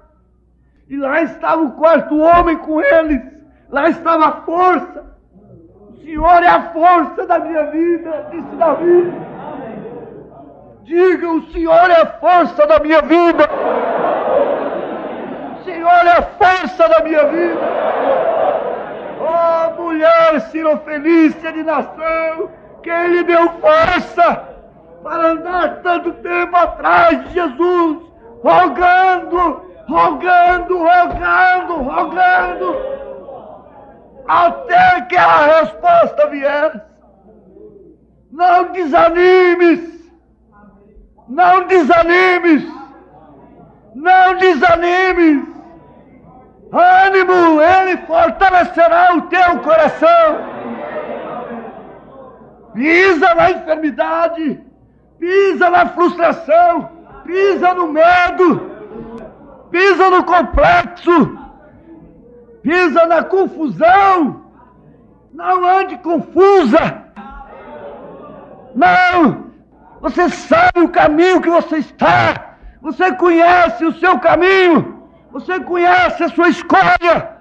[SPEAKER 1] E lá estava o quarto homem com eles. Lá estava a força. O Senhor é a força da minha vida, disse Davi. Diga: o Senhor é a força da minha vida. O Senhor é a força da minha vida. Oh, mulher sirofenícia de nação, quem lhe deu força para andar tanto tempo atrás de Jesus, rogando, até que a resposta viesse. Não desanimes, não desanimes, não desanimes. Ânimo, Ele fortalecerá o teu coração. Pisa na enfermidade, pisa na frustração, pisa no medo, pisa no complexo, pisa na confusão. Não ande confusa. Não, você sabe o caminho que você está, você conhece o seu caminho, você conhece a sua escolha.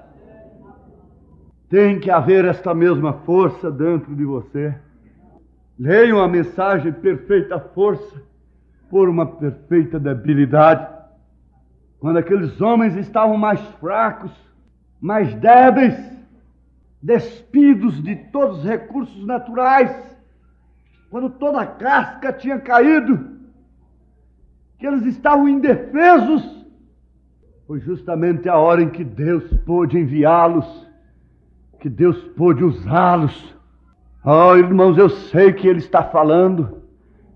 [SPEAKER 1] Tem que haver esta mesma força dentro de você. Leiam a mensagem Perfeita Força por uma perfeita debilidade. Quando aqueles homens estavam mais fracos, mais débeis, despidos de todos os recursos naturais, quando toda a casca tinha caído, que eles estavam indefesos, foi justamente a hora em que Deus pôde enviá-los, que Deus pôde usá-los. Oh, irmãos, eu sei que Ele está falando,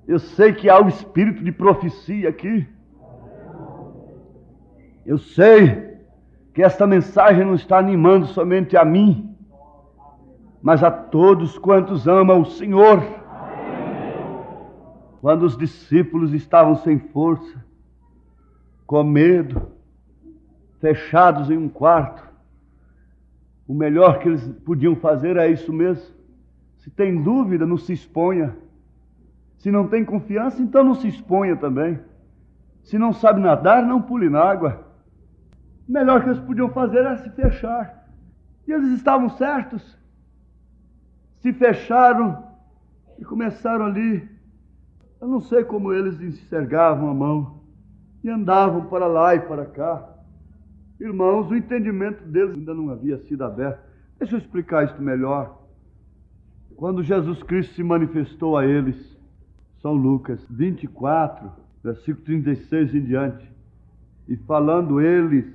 [SPEAKER 1] eu sei que há o espírito de profecia aqui, eu sei que esta mensagem não está animando somente a mim, mas a todos quantos amam o Senhor. Quando os discípulos estavam sem força, com medo, fechados em um quarto, o melhor que eles podiam fazer é isso mesmo. Se tem dúvida, não se exponha. Se não tem confiança, então não se exponha também. Se não sabe nadar, não pule na água. O melhor que eles podiam fazer era se fechar. E eles estavam certos. Se fecharam e começaram ali. Eu não sei como eles enxergavam a mão e andavam para lá e para cá. Irmãos, o entendimento deles ainda não havia sido aberto. Deixa eu explicar isso melhor. Quando Jesus Cristo se manifestou a eles, São Lucas 24, versículo 36 em diante, e falando eles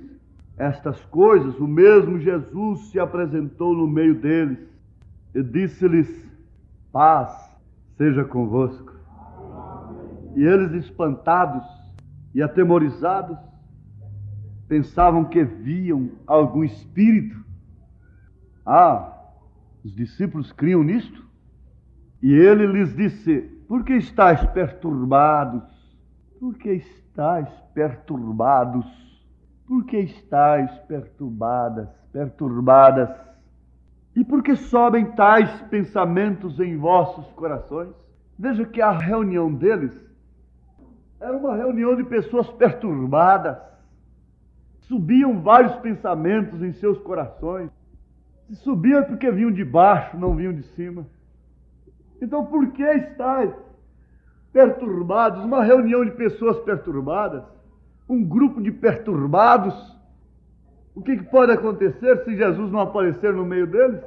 [SPEAKER 1] estas coisas, o mesmo Jesus se apresentou no meio deles e disse-lhes: paz seja convosco. E eles, espantados e atemorizados, pensavam que viam algum espírito. Os discípulos criam nisto. E ele lhes disse: por que estáis perturbados? Por que estáis perturbados? Por que estáis perturbadas? E por que sobem tais pensamentos em vossos corações? Veja que a reunião deles era uma reunião de pessoas perturbadas. Subiam vários pensamentos em seus corações. Se subiam é porque vinham de baixo, não vinham de cima. Então, por que estáis perturbados? Uma reunião de pessoas perturbadas, um grupo de perturbados. O que pode acontecer se Jesus não aparecer no meio deles?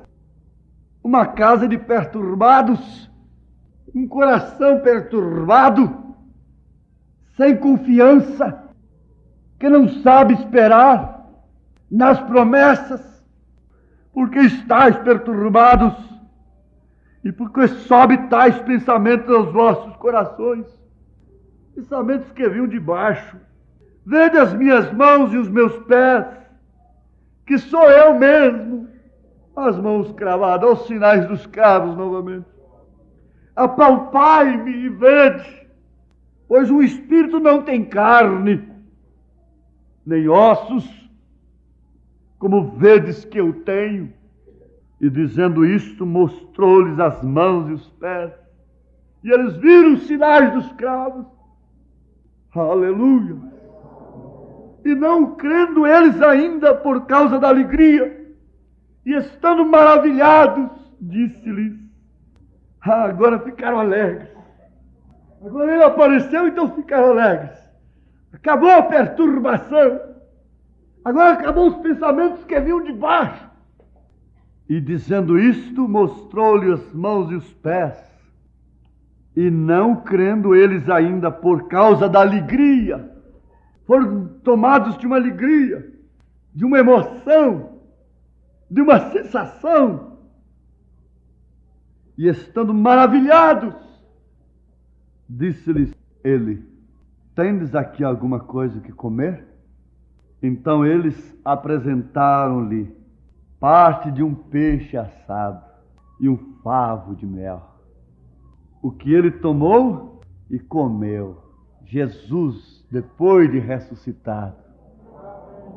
[SPEAKER 1] Uma casa de perturbados, um coração perturbado, sem confiança, que não sabe esperar nas promessas. Porque estáis perturbados, e porque sobe tais pensamentos aos vossos corações, pensamentos que vinham de baixo. Vede as minhas mãos e os meus pés, que sou eu mesmo, as mãos cravadas, aos sinais dos cravos novamente. Apalpai-me e vede, pois o espírito não tem carne, nem ossos, como vedes que eu tenho. E dizendo isto, mostrou-lhes as mãos e os pés, e eles viram os sinais dos cravos. Aleluia! E não crendo eles ainda por causa da alegria, e estando maravilhados, disse-lhes: agora ficaram alegres. Agora ele apareceu, então ficaram alegres. Acabou a perturbação. Agora acabou os pensamentos que vinham de baixo. E dizendo isto, mostrou-lhe as mãos e os pés. E não crendo eles ainda por causa da alegria, foram tomados de uma alegria, de uma emoção, de uma sensação. E estando maravilhados, disse-lhes ele: tendes aqui alguma coisa que comer? Então eles apresentaram-lhe parte de um peixe assado e um favo de mel. O que ele tomou e comeu. Jesus, depois de ressuscitado,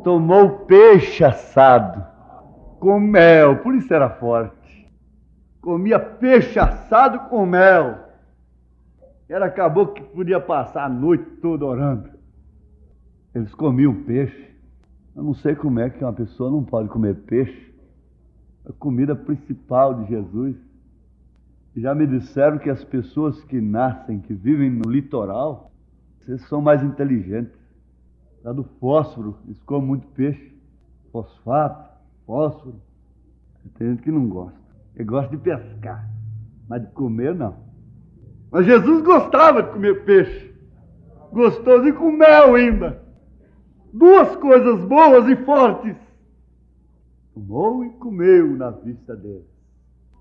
[SPEAKER 1] tomou peixe assado com mel, por isso era forte. Comia peixe assado com mel. Era acabou que podia passar a noite toda orando. Eles comiam peixe. Eu não sei como é que uma pessoa não pode comer peixe. A comida principal de Jesus. Já me disseram que as pessoas que nascem, que vivem no litoral, vocês são mais inteligentes. Lá do fósforo, eles comem muito peixe. Fosfato, fósforo. Tem gente que não gosta. Ele gosta de pescar, mas de comer não. Mas Jesus gostava de comer peixe. Gostoso e com mel ainda. Duas coisas boas e fortes. Tomou e comeu na vista deles.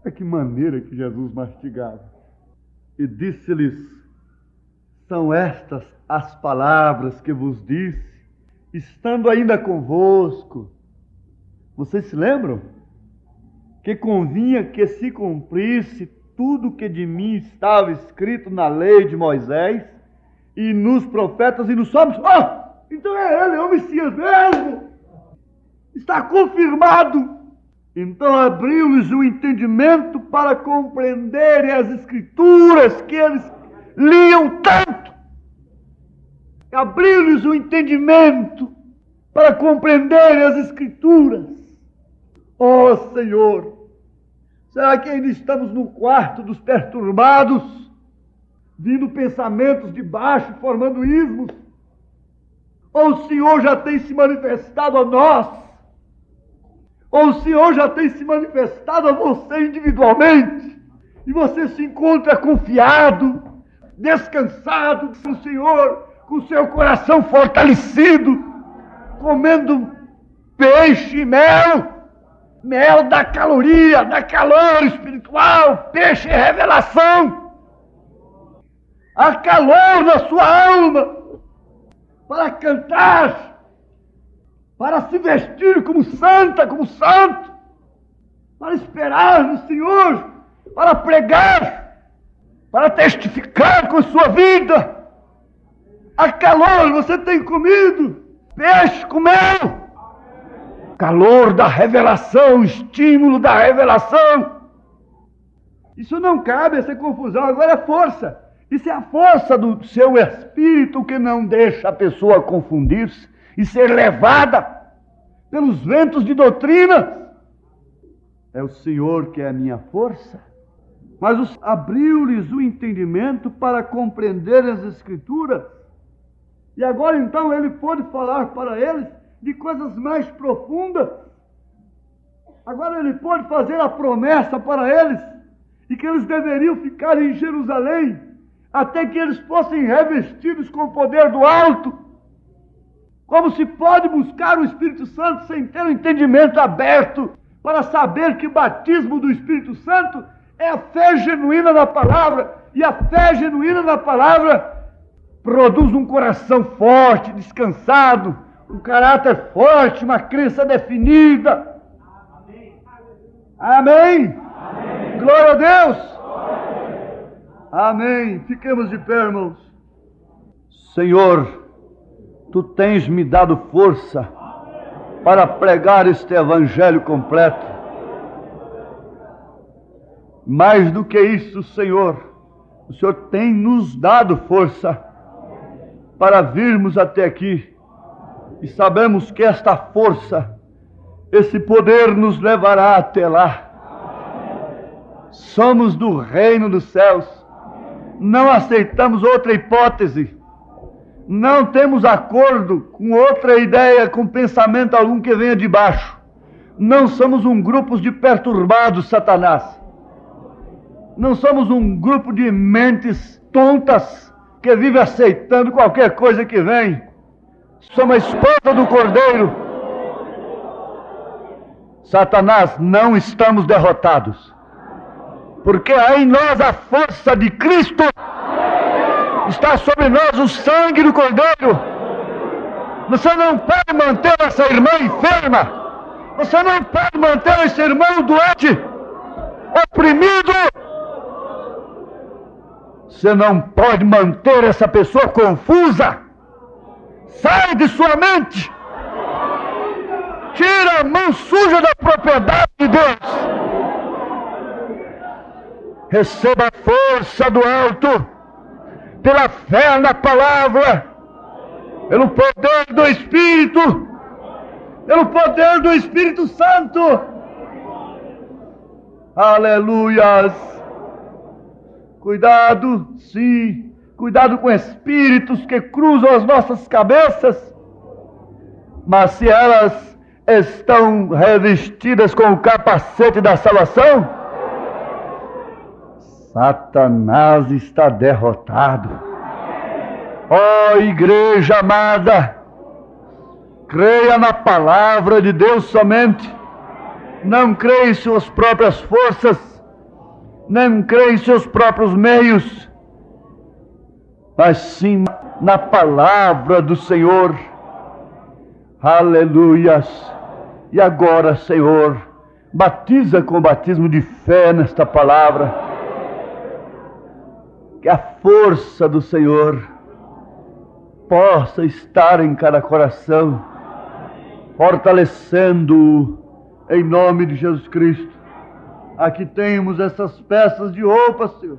[SPEAKER 1] É que maneira que Jesus mastigava. E disse-lhes: são estas as palavras que vos disse, estando ainda convosco. Vocês se lembram? Que convinha que se cumprisse tudo que de mim estava escrito na lei de Moisés, e nos profetas e nos salmos. Então é ele, é o Messias mesmo. Está confirmado. Então abriu-lhes o entendimento para compreenderem as Escrituras que eles liam tanto. Abriu-lhes o entendimento para compreenderem as Escrituras. Ó Senhor, será que ainda estamos no quarto dos perturbados, vindo pensamentos de baixo, formando ismos? Ou o Senhor já tem se manifestado a nós? Ou o Senhor já tem se manifestado a você individualmente? E você se encontra confiado, descansado no Senhor, com o seu coração fortalecido, comendo peixe e mel. Mel dá caloria, dá calor espiritual. Peixe é revelação. Há calor na sua alma para cantar, para se vestir como santa, como santo, para esperar no Senhor, para pregar, para testificar com a sua vida. Há calor, você tem comido peixe com mel. Calor da revelação, estímulo da revelação. Isso não cabe, essa confusão. Agora é força. Isso é a força do seu espírito que não deixa a pessoa confundir-se e ser levada pelos ventos de doutrina. É o Senhor que é a minha força. Mas abriu-lhes o entendimento para compreender as Escrituras. E agora então ele pôde falar para eles de coisas mais profundas. Agora ele pode fazer a promessa para eles, de que eles deveriam ficar em Jerusalém, até que eles fossem revestidos com o poder do alto. Como se pode buscar o Espírito Santo sem ter o entendimento aberto, para saber que o batismo do Espírito Santo é a fé genuína na palavra, e a fé genuína na palavra produz um coração forte, descansado, um caráter forte, uma crença definida. Amém? Amém. Glória a Deus. Amém. Fiquemos de pé, irmãos. Senhor, Tu tens me dado força para pregar este evangelho completo. Mais do que isso, Senhor, o Senhor tem nos dado força para virmos até aqui. E sabemos que esta força, esse poder nos levará até lá. Somos do reino dos céus. não aceitamos outra hipótese, não temos acordo com outra ideia, com pensamento algum que venha de baixo. Não somos um grupo de perturbados, Satanás. Não somos um grupo de mentes tontas que vive aceitando qualquer coisa que vem. Somos a esposa do Cordeiro. Satanás, não estamos derrotados, porque há em nós a força de Cristo. Está sobre nós o sangue do Cordeiro. Você não pode manter essa irmã enferma. Você não pode manter esse irmão doente, oprimido. Você não pode manter essa pessoa confusa. Sai de sua mente. Tira a mão suja da propriedade de Deus. Receba a força do alto, pela fé na palavra, pelo poder do Espírito, pelo poder do Espírito Santo. Aleluias. Cuidado, sim, cuidado com espíritos que cruzam as nossas cabeças, mas se elas estão revestidas com o capacete da salvação, Satanás está derrotado. Ó igreja amada, creia na palavra de Deus somente. Não creia em suas próprias forças, não creia em seus próprios meios, mas sim na palavra do Senhor. Aleluias. E agora, Senhor, batiza com o batismo de fé nesta palavra. Que a força do Senhor possa estar em cada coração, fortalecendo-o em nome de Jesus Cristo. Aqui temos essas peças de roupa, Senhor.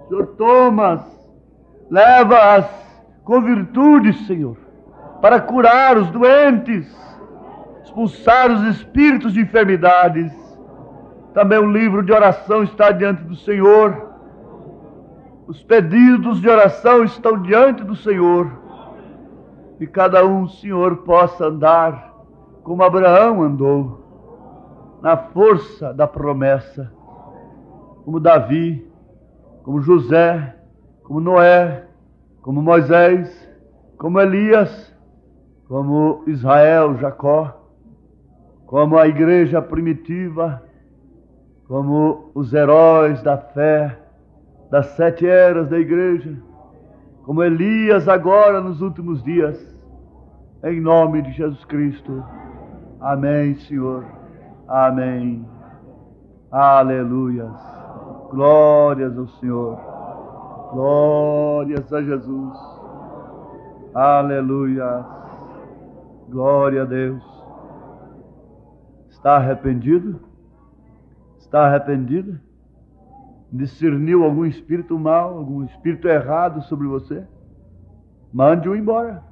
[SPEAKER 1] Senhor, toma-as, leva-as com virtude, Senhor, para curar os doentes, expulsar os espíritos de enfermidades. Também o livro de oração está diante do Senhor. Os pedidos de oração estão diante do Senhor. E cada um, Senhor, possa andar como Abraão andou, na força da promessa, como Davi, como José, como Noé, como Moisés, como Elias, como Israel, Jacó, como a igreja primitiva, como os heróis da fé, das 7 eras da igreja, como Elias agora nos últimos dias, em nome de Jesus Cristo. Amém, Senhor. Amém. Aleluias. Glórias ao Senhor. Glórias a Jesus. Aleluia. Glória a Deus. Está arrependido? Está arrependido? Discerniu algum espírito mau, algum espírito errado sobre você? Mande-o embora.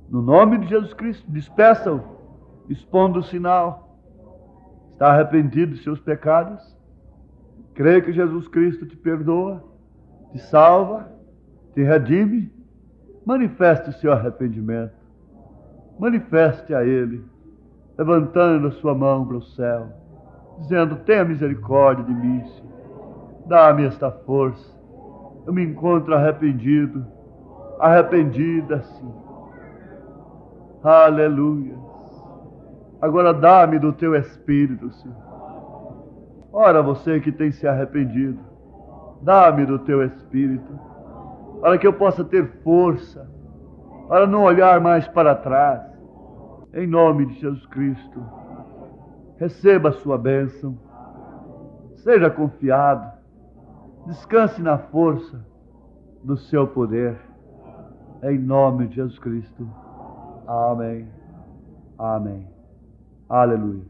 [SPEAKER 1] No nome de Jesus Cristo, despeça-o, expondo o sinal. Está arrependido de seus pecados? Crê que Jesus Cristo te perdoa, te salva, te redime? Manifeste o seu arrependimento. Manifeste a Ele, levantando a sua mão para o céu, dizendo: tenha misericórdia de mim, Senhor. Dá-me esta força. Eu me encontro arrependido, arrependida, Senhor. Aleluia. Agora dá-me do teu Espírito, Senhor. Ora, você que tem se arrependido, dá-me do teu Espírito, para que eu possa ter força, para não olhar mais para trás. Em nome de Jesus Cristo, receba a sua bênção. Seja confiado. Descanse na força do seu poder. Em nome de Jesus Cristo. Amém. Amém. Aleluia.